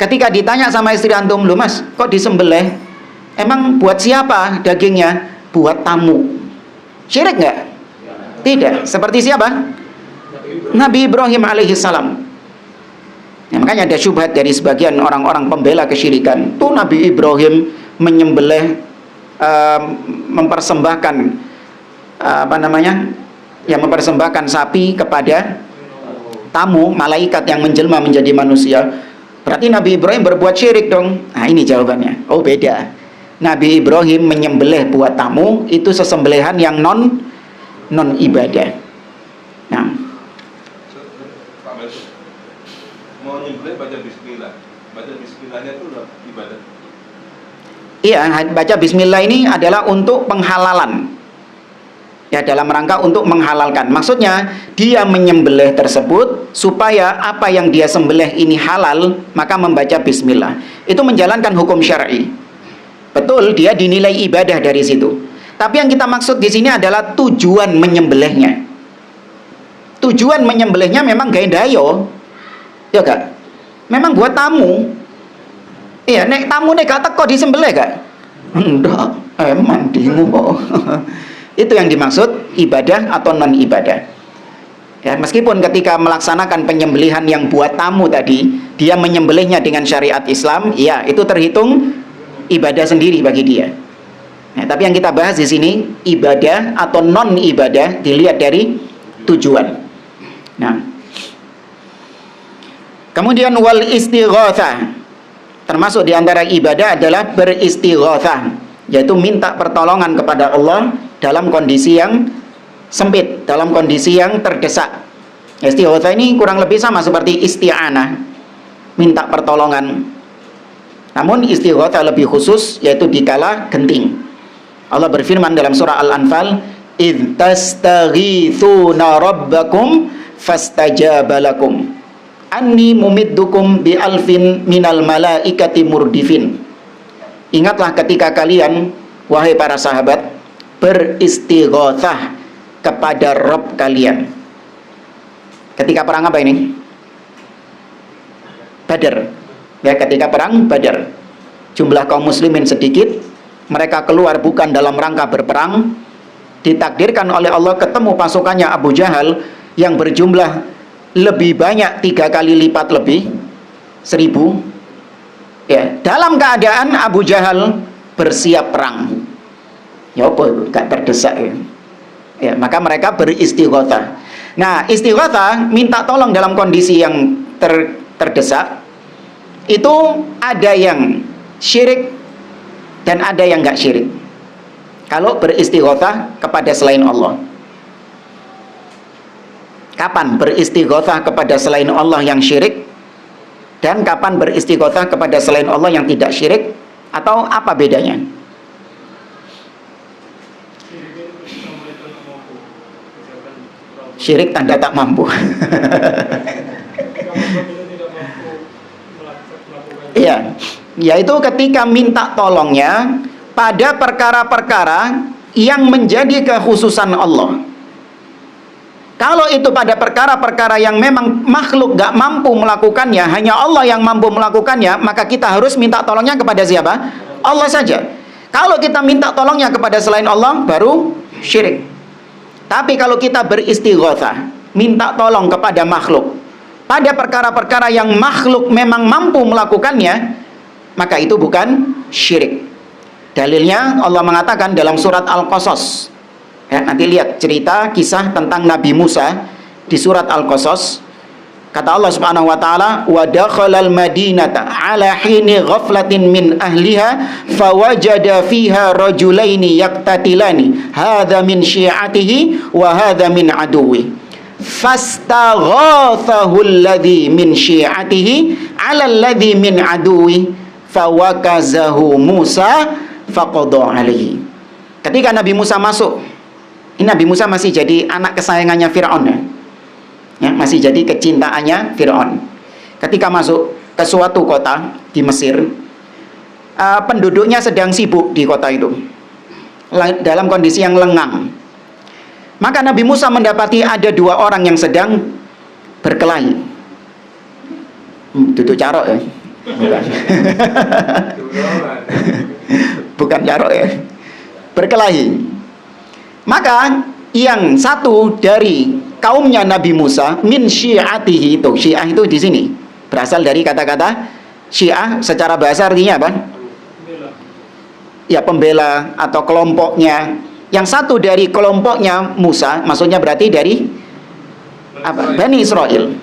Ketika ditanya sama istri antum, "Loh mas, kok disembelih? Emang buat siapa dagingnya?" "Buat tamu." Syirik nggak? Tidak. Seperti siapa? Nabi Ibrahim alaihissalam. Ya, makanya ada syubhat dari sebagian orang-orang pembela kesyirikan. Tuh Nabi Ibrahim menyembelih, mempersembahkan mempersembahkan sapi kepada tamu, malaikat yang menjelma menjadi manusia. Berarti Nabi Ibrahim berbuat syirik dong. Nah, ini jawabannya. Oh, beda. Nabi Ibrahim menyembelih buat tamu itu sesembelihan yang non ibadah. Nah, mau nyembelih baca bismillah. Baca bismillahnya itu udah ibadah. Iya, baca bismillah ini adalah untuk penghalalan. Ya, dalam rangka untuk menghalalkan. Maksudnya dia menyembelih tersebut supaya apa yang dia sembelih ini halal, maka membaca bismillah. Itu menjalankan hukum syar'i. Betul, dia dinilai ibadah dari situ. Tapi yang kita maksud di sini adalah tujuan menyembelihnya. tujuan menyembelihnya memang gaendayo. Ya gak? Memang buat tamu. Iya, nek tamu nek gak teko disembelih gak? Enggak, emang bingung kok. Itu yang dimaksud ibadah atau non ibadah. Ya, meskipun ketika melaksanakan penyembelihan yang buat tamu tadi, dia menyembelihnya dengan syariat Islam, ya itu terhitung ibadah sendiri bagi dia. Nah, tapi yang kita bahas di sini ibadah atau non ibadah dilihat dari tujuan. Nah, kemudian wal istighatsah, termasuk di antara ibadah adalah beristighatsah, yaitu minta pertolongan kepada Allah dalam kondisi yang sempit, dalam kondisi yang terdesak. Istighatsah ini kurang lebih sama seperti isti'anah, minta pertolongan. Namun istighatsah lebih khusus, yaitu dikala genting. Allah berfirman dalam surah Al-Anfal, "Idz tastaghitsuna rabbakum fastajaba lakum anni mumiddukum bi alfin minal malaikati murdifin." Ingatlah ketika kalian, wahai para sahabat, beristighatsah kepada Rabb kalian. Ketika perang apa ini? Badar. Ya, ketika perang Badar. Jumlah kaum muslimin sedikit, mereka keluar bukan dalam rangka berperang. Ditakdirkan oleh Allah ketemu pasukannya Abu Jahal yang berjumlah lebih banyak, 3 kali lipat lebih, 1000. Ya, dalam keadaan Abu Jahal bersiap perang. Ya apa, gak terdesak ya. Ya, maka mereka beristighatsah. Nah, istighatsah minta tolong dalam kondisi yang terdesak. Itu ada yang syirik dan ada yang enggak syirik. Kalau beristighatsah kepada selain Allah. Kapan beristighatsah kepada selain Allah yang syirik dan kapan beristighatsah kepada selain Allah yang tidak syirik, atau apa bedanya? Syirik tanda tak mampu. Iya, yaitu ketika minta tolongnya pada perkara-perkara yang menjadi kekhususan Allah. Kalau itu pada perkara-perkara yang memang makhluk gak mampu melakukannya, hanya Allah yang mampu melakukannya, maka kita harus minta tolongnya kepada siapa? Allah saja. Kalau kita minta tolongnya kepada selain Allah, baru syirik. Tapi kalau kita beristighatsah, minta tolong kepada makhluk pada perkara-perkara yang makhluk memang mampu melakukannya, maka itu bukan syirik. Dalilnya Allah mengatakan dalam surat Al-Qasas. Ya, nanti lihat cerita kisah tentang Nabi Musa di surat Al-Qasas. Kata Allah Subhanahu wa taala, "Wa dakhalal madinata 'ala hini ghaflatin min ahliha fawajada fiha rajulaini yaqtatilani hadza min syi'atihi wa hadza min aduwi fastaghathahu alladhi min syi'atihi 'ala alladhi min aduwi fawakazahu Musa faqada alaihi." Ketika Nabi Musa masuk, ini Nabi Musa masih jadi anak kesayangannya Fir'aun ya. Ya, masih jadi kecintaannya Fir'aun. Ketika masuk ke suatu kota di Mesir, penduduknya sedang sibuk di kota itu dalam kondisi yang lengang. Maka Nabi Musa mendapati ada 2 orang yang sedang berkelahi. Duduk carok ya? Bukan. Bukan carok ya. Berkelahi. Maka yang satu dari kaumnya Nabi Musa, min syi'atihi, itu syiah itu di sini berasal dari kata-kata syiah, secara bahasa artinya apa? Ya, pembela atau kelompoknya. Yang satu dari kelompoknya Musa, maksudnya berarti dari apa? Bani Israel.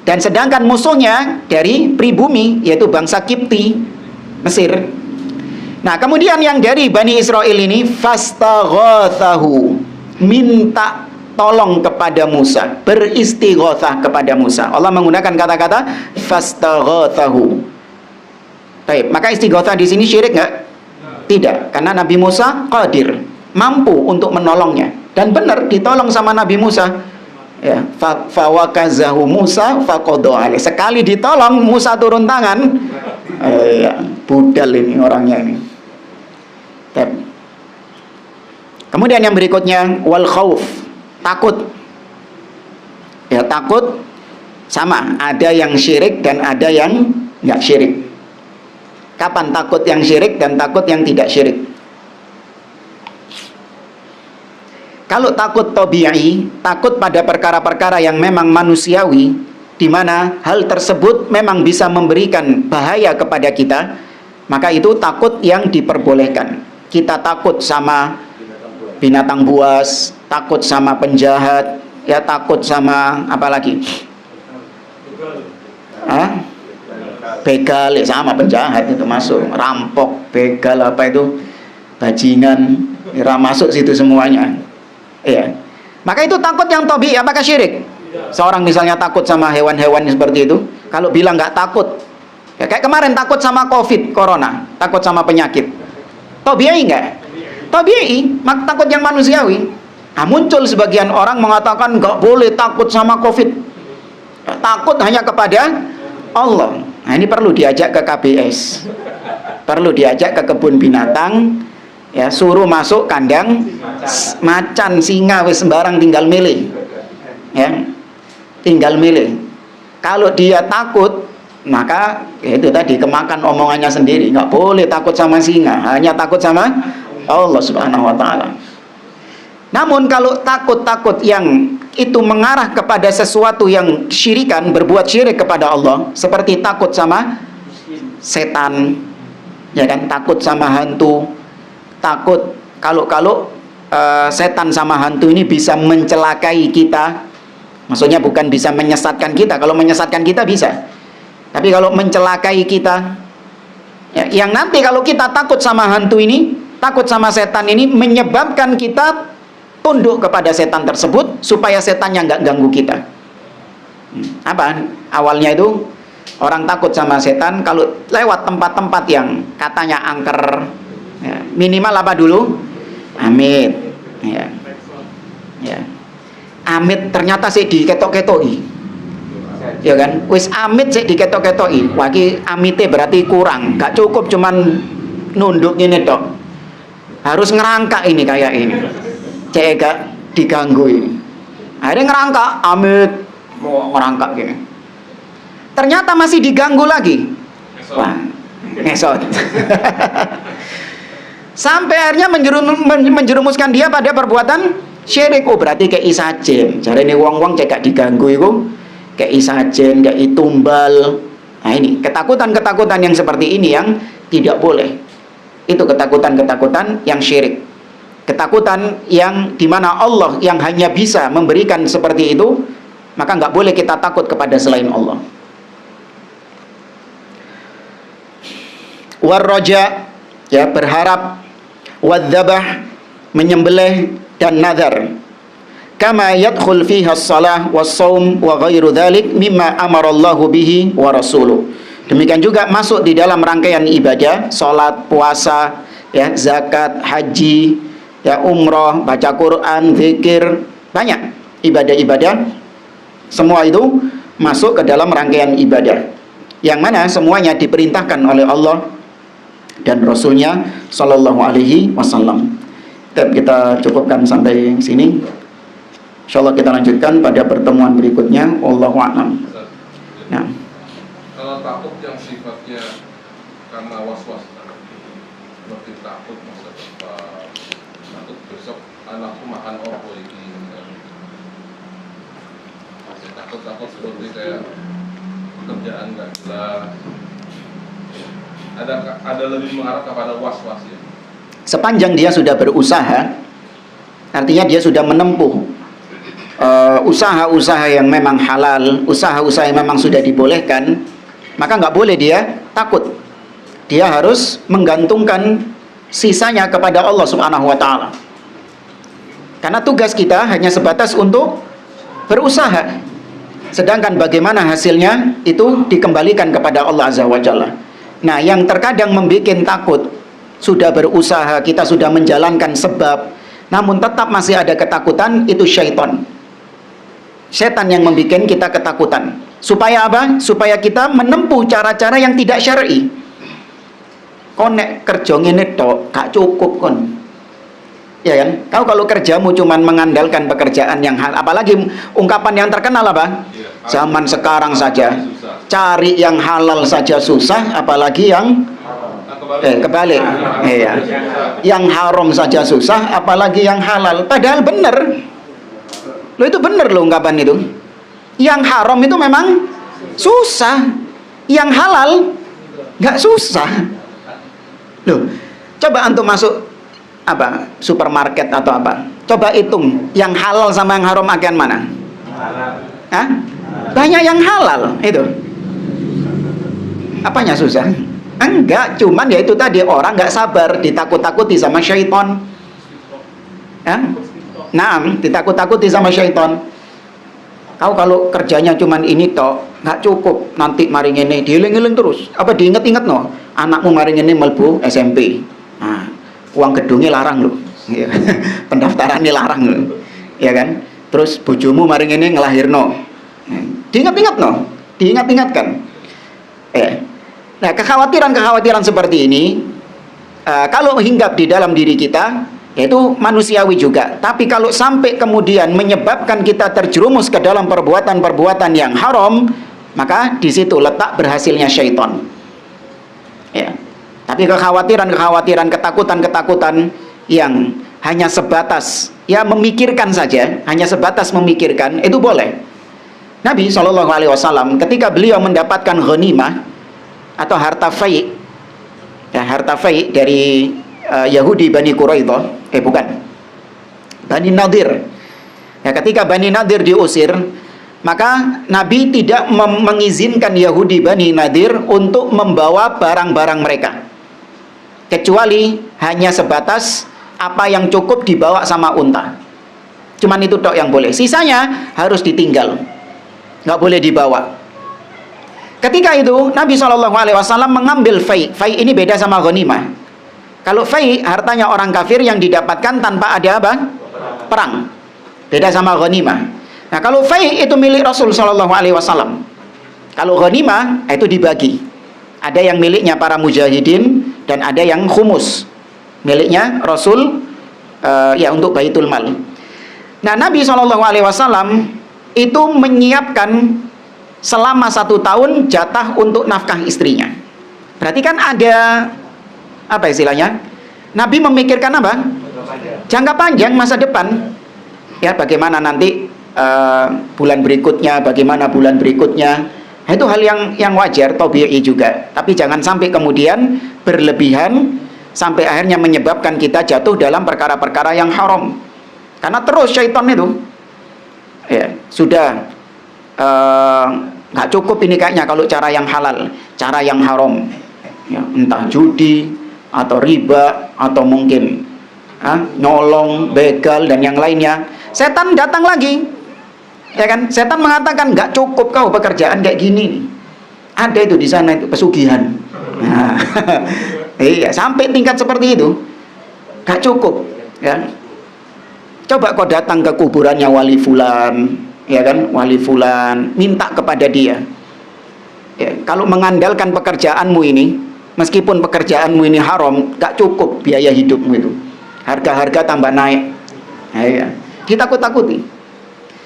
Dan sedangkan musuhnya dari pribumi, yaitu bangsa Kipti, Mesir. Nah, kemudian yang dari Bani Israel ini fastaghathahu, minta tolong kepada Musa, beristighatsah kepada Musa. Allah menggunakan kata-kata fastaghathahu. Baik, maka istighatsah di sini syirik enggak? Tidak, karena Nabi Musa qadir, mampu untuk menolongnya, dan benar ditolong sama Nabi Musa. Ya, fawakazahu Musa faqada alaihi. Sekali ditolong Musa turun tangan. Ya, budal ini orangnya ini. Kemudian yang berikutnya wal khauf, takut. Ya, takut sama, ada yang syirik dan ada yang nggak syirik. Kapan takut yang syirik dan takut yang tidak syirik? Kalau takut tabi'i, takut pada perkara-perkara yang memang manusiawi, di mana hal tersebut memang bisa memberikan bahaya kepada kita, maka itu takut yang diperbolehkan. Kita takut sama binatang buas, takut sama penjahat, ya takut sama apa lagi? Begal, ya sama penjahat itu masuk, rampok, begal apa itu, bajingan, ya masuk situ semuanya. Ya. Maka itu takut yang tabi'i, apakah syirik? Seorang misalnya takut sama hewan-hewan seperti itu, kalau bilang nggak takut, ya kayak kemarin takut sama COVID, corona, takut sama penyakit, tabi'i nggak? Tabi'i, takut yang manusiawi. Nah, muncul sebagian orang mengatakan nggak boleh takut sama COVID, takut hanya kepada Allah. Nah, ini perlu diajak ke KBS, perlu diajak ke kebun binatang, ya suruh masuk kandang macan, singa, wis sembarang tinggal milih, ya tinggal milih. Kalau dia takut, maka ya itu tadi kemakan omongannya sendiri, nggak boleh takut sama singa, hanya takut sama Allah Subhanahu wa Ta'ala. Namun kalau takut-takut yang itu mengarah kepada sesuatu yang syirikan, berbuat syirik kepada Allah, seperti takut sama setan, ya kan, takut sama hantu, takut kalau setan sama hantu ini bisa mencelakai kita. Maksudnya bukan bisa menyesatkan kita, kalau menyesatkan kita bisa, tapi kalau mencelakai kita, ya, yang nanti kalau kita takut sama hantu ini, takut sama setan ini, menyebabkan kita tunduk kepada setan tersebut supaya setannya nggak ganggu kita. Apa? Awalnya itu orang takut sama setan kalau lewat tempat-tempat yang katanya angker, ya, minimal apa dulu? Amit, ya, ya. Amit ternyata sih diketok-ketoki, ya kan? Wis amit sih diketok-ketoki. Wagi amite berarti kurang, nggak cukup cuman nunduk ini dok, harus ngerangkak ini kayak ini. Cek gak diganggu ini. Akhirnya ngerangkak, amit mau ngerangkak gini. Ternyata masih diganggu lagi. Wah, ngesot. Sampai akhirnya menjerumuskan dia pada perbuatan syirik. Oh berarti kayak isajen. Cari ini wong-wong cek gak diganggu itu kayak isajen, kayak itumbal. Nah ini ketakutan-ketakutan yang seperti ini yang tidak boleh. Itu ketakutan-ketakutan yang syirik. Ketakutan yang dimana Allah yang hanya bisa memberikan seperti itu, maka nggak boleh kita takut kepada selain Allah. Warroja, ya berharap, wadzabah, menyembelih, dan nazar. Kama yadkhul fiha as-salah was-shaum wa ghairu dzalik mimma amara Allahu bihi wa rasuluh. Demikian juga masuk di dalam rangkaian ibadah, salat, puasa, ya, zakat, haji, ya, umroh, baca Quran, zikir, banyak ibadah-ibadah. Semua itu masuk ke dalam rangkaian ibadah, yang mana semuanya diperintahkan oleh Allah dan Rasulnya Sallallahu Alaihi Wasallam. Kita cukupkan sampai sini. InsyaAllah kita lanjutkan pada pertemuan berikutnya. Wallahu a'lam. Nah, kalau takut yang sifatnya karena was-was, seperti takut masa depan, takut besok anakku makan opo ini, masih takut seperti kayak pekerjaan nggak jelas, ada lebih mengarah kepada was-was ya. Sepanjang dia sudah berusaha, artinya dia sudah menempuh usaha-usaha yang memang halal, usaha-usaha yang memang sudah dibolehkan, maka nggak boleh dia takut. Dia harus menggantungkan sisanya kepada Allah Subhanahu wa Ta'ala. Karena tugas kita hanya sebatas untuk berusaha, sedangkan bagaimana hasilnya itu dikembalikan kepada Allah Azza wa Jalla. Nah, yang terkadang membuat takut, sudah berusaha, kita sudah menjalankan sebab, namun tetap masih ada ketakutan, itu syaitan. Setan yang membuat kita ketakutan. Supaya apa? Supaya kita menempuh cara-cara yang tidak syar'i. Konek kerja ngene tok, gak cukup kon. Ya kan? Kau kalau kerjamu cuman mengandalkan pekerjaan yang halal, apalagi ungkapan yang terkenal apa? Iya. Zaman sekarang saja Susah. cari yang halal saja susah, apalagi yang Nah, kebalik. Iya. Yang haram saja susah, apalagi yang halal. Padahal benar. Lo itu benar lo ungkapan itu. Yang haram itu memang susah, yang halal nggak susah. Loh, coba antum masuk apa supermarket atau apa, coba hitung yang halal sama yang haram akan mana? Hah? Banyak yang halal itu. Apanya susah? Enggak, cuman ya itu tadi, orang nggak sabar, ditakut-takuti sama syaitan. Nah, ditakut-takuti sama syaitan. Kau kalau kerjanya cuman ini toh nggak cukup, nanti maring ini dieling-eling terus. Apa diinget-inget no? Anakmu maring ini melbu SMP. Nah, uang gedungnya larang loh. Pendaftarannya larang loh. Ya kan? Terus bojomu maring ini ngelahirno. Diingat-ingat no? Diingat-ingatkan. Nah, kekhawatiran-kekhawatiran seperti ini kalau hinggap di dalam diri kita, yaitu manusiawi juga. Tapi kalau sampai kemudian menyebabkan kita terjerumus ke dalam perbuatan-perbuatan yang haram, maka di situ letak berhasilnya syaitan. Ya. Tapi kekhawatiran-kekhawatiran, ketakutan-ketakutan yang hanya sebatas ya memikirkan saja, hanya sebatas memikirkan, itu boleh. Nabi SAW ketika beliau mendapatkan ghanimah atau harta fai', ya, harta fai' dari Yahudi Bani Quraidah, bukan, Bani Nadir. Ya, ketika Bani Nadir diusir, maka Nabi tidak mengizinkan Yahudi Bani Nadir untuk membawa barang-barang mereka, kecuali hanya sebatas apa yang cukup dibawa sama unta. Cuman itu tok yang boleh, sisanya harus ditinggal, nggak boleh dibawa. Ketika itu Nabi SAW mengambil fai'. Fai' ini beda sama ghanimah. Kalau fai' hartanya orang kafir yang didapatkan tanpa ada apa? Perang. Beda sama ghanimah. Nah, kalau fai' itu milik Rasul SAW. Kalau ghanimah itu dibagi. Ada yang miliknya para mujahidin dan ada yang khumus, miliknya Rasul ya untuk Baitul Mal. Nah, Nabi SAW itu menyiapkan selama 1 tahun jatah untuk nafkah istrinya. Berarti kan ada apa istilahnya? Nabi memikirkan apa? Jangka panjang, masa depan. Ya, bagaimana nanti bulan berikutnya, bagaimana bulan berikutnya. Nah, itu hal yang wajar, tabi'i juga. Tapi jangan sampai kemudian berlebihan sampai akhirnya menyebabkan kita jatuh dalam perkara-perkara yang haram. Karena terus syaitan itu ya sudah nggak cukup ini kayaknya kalau cara yang halal, cara yang haram, ya, entah judi atau riba atau mungkin nyolong, begal dan yang lainnya. Setan datang lagi, ya kan? Setan mengatakan nggak cukup kau pekerjaan kayak gini. Ada itu di sana itu pesugihan. Nah, iya, sampai tingkat seperti itu nggak cukup, ya. Coba kau datang ke kuburannya wali fulan, ya kan, wali fulan, minta kepada dia. Ya, kalau mengandalkan pekerjaanmu ini, meskipun pekerjaanmu ini haram, gak cukup biaya hidupmu itu. Harga-harga tambah naik. Ya, ditakut-takuti.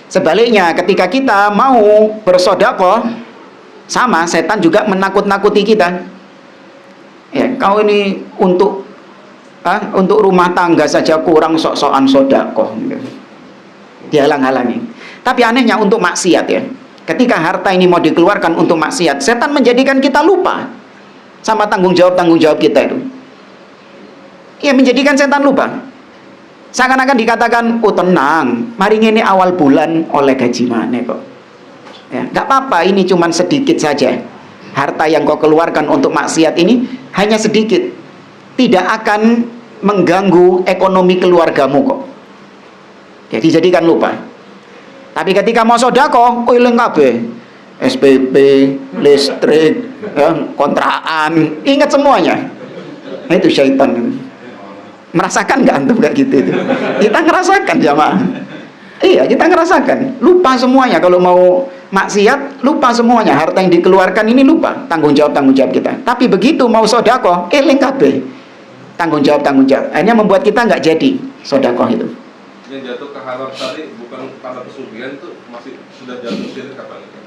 Sebaliknya, ketika kita mau bersedekah, sama setan juga menakut-nakuti kita. Ya, kau ini untuk rumah tangga saja kurang, sok-sokan sedekah. Dihalang-halangi. Tapi anehnya untuk maksiat ya, ketika harta ini mau dikeluarkan untuk maksiat, setan menjadikan kita lupa sama tanggung jawab kita itu. Ya, menjadikan setan lupa. Seakan-akan dikatakan, oh tenang, mari ini awal bulan oleh gaji mana kok. Ya, nggak apa-apa, ini cuman sedikit saja. Harta yang kau keluarkan untuk maksiat ini hanya sedikit, tidak akan mengganggu ekonomi keluargamu kok. Jadi jadikan lupa. Tapi ketika mau sedekah, eling kabeh. SPP, listrik, ya, kontrakan, ingat semuanya. Nah, itu syaitan. Merasakan nggak antum kayak gitu itu? Kita ngerasakan jamaah. Iya, kita ngerasakan. Lupa semuanya kalau mau maksiat, lupa semuanya. Harta yang dikeluarkan ini lupa tanggung jawab kita. Tapi begitu mau sedekah, eling kabeh. Tanggung jawab. Akhirnya membuat kita nggak jadi. sedekah itu. Yang jatuh ke haram tadi bukan karena pesugihan itu masih sudah jatuh syirik apa enggak?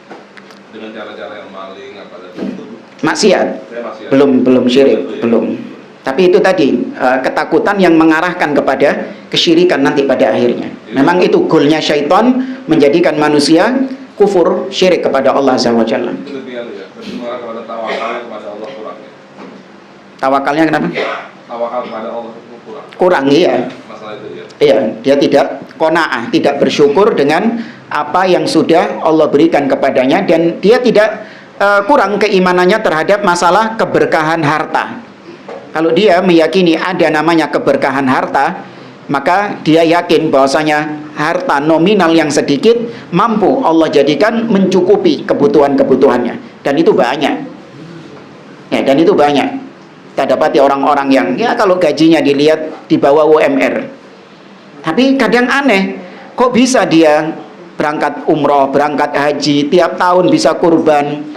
Dengan cara-cara yang maling apa dan itu Maksiat. maksiat. Belum syirik, belum. Tapi itu tadi ketakutan yang mengarahkan kepada kesyirikan nanti pada akhirnya. Memang itu goalnya syaitan, menjadikan manusia kufur syirik kepada Allah Azza wa Jalla. Itu lebih ya, berjumlah kepada tawakal kepada Allah kurangnya. Tawakalnya kenapa? Tawakal kepada Allah kurang. Kurang, iya. Masalah itu ya. Iya, dia tidak qanaah, tidak bersyukur dengan apa yang sudah Allah berikan kepadanya, dan dia tidak kurang keimanannya terhadap masalah keberkahan harta. Kalau dia meyakini ada namanya keberkahan harta, maka dia yakin bahwasanya harta nominal yang sedikit mampu Allah jadikan mencukupi kebutuhan-kebutuhannya, dan itu banyak. Ya, dan itu banyak. Kita dapati orang-orang yang ya kalau gajinya dilihat di bawah UMR. Tapi kadang aneh, kok bisa dia berangkat umroh, berangkat haji, tiap tahun bisa kurban,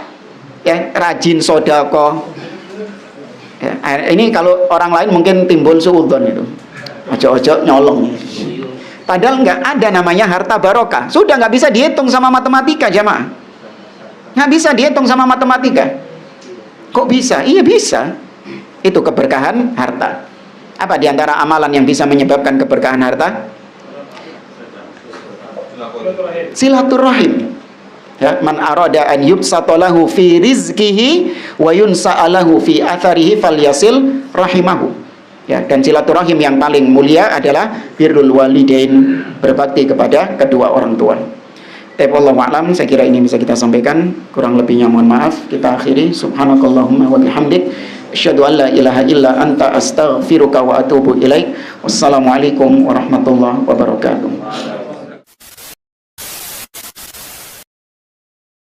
ya, rajin sodako. Ya, ini kalau orang lain mungkin timbul suudzon itu, ojo-ojo nyolong. Padahal nggak ada namanya harta barokah. Sudah nggak bisa dihitung sama matematika, jamaah. Nggak bisa dihitung sama matematika. Kok bisa? Iya bisa. Itu keberkahan harta. Apa diantara amalan yang bisa menyebabkan keberkahan harta? Silaturahim. Ya, man arada an yubsatalahu fi rizqihi wa yunsa'alahu fi atharihi falyasil rahimahu. Ya, dan silaturahim yang paling mulia adalah birrul walidain, berbakti kepada kedua orang tua. Wallahu a'lam, saya kira ini bisa kita sampaikan. Kurang lebihnya mohon maaf. Kita akhiri. Subhanakallahumma wa bihamdik, asyhadu an la ilaha illa anta astaghfiruka wa atubu ilaik. Wassalamualaikum warahmatullahi wabarakatuh.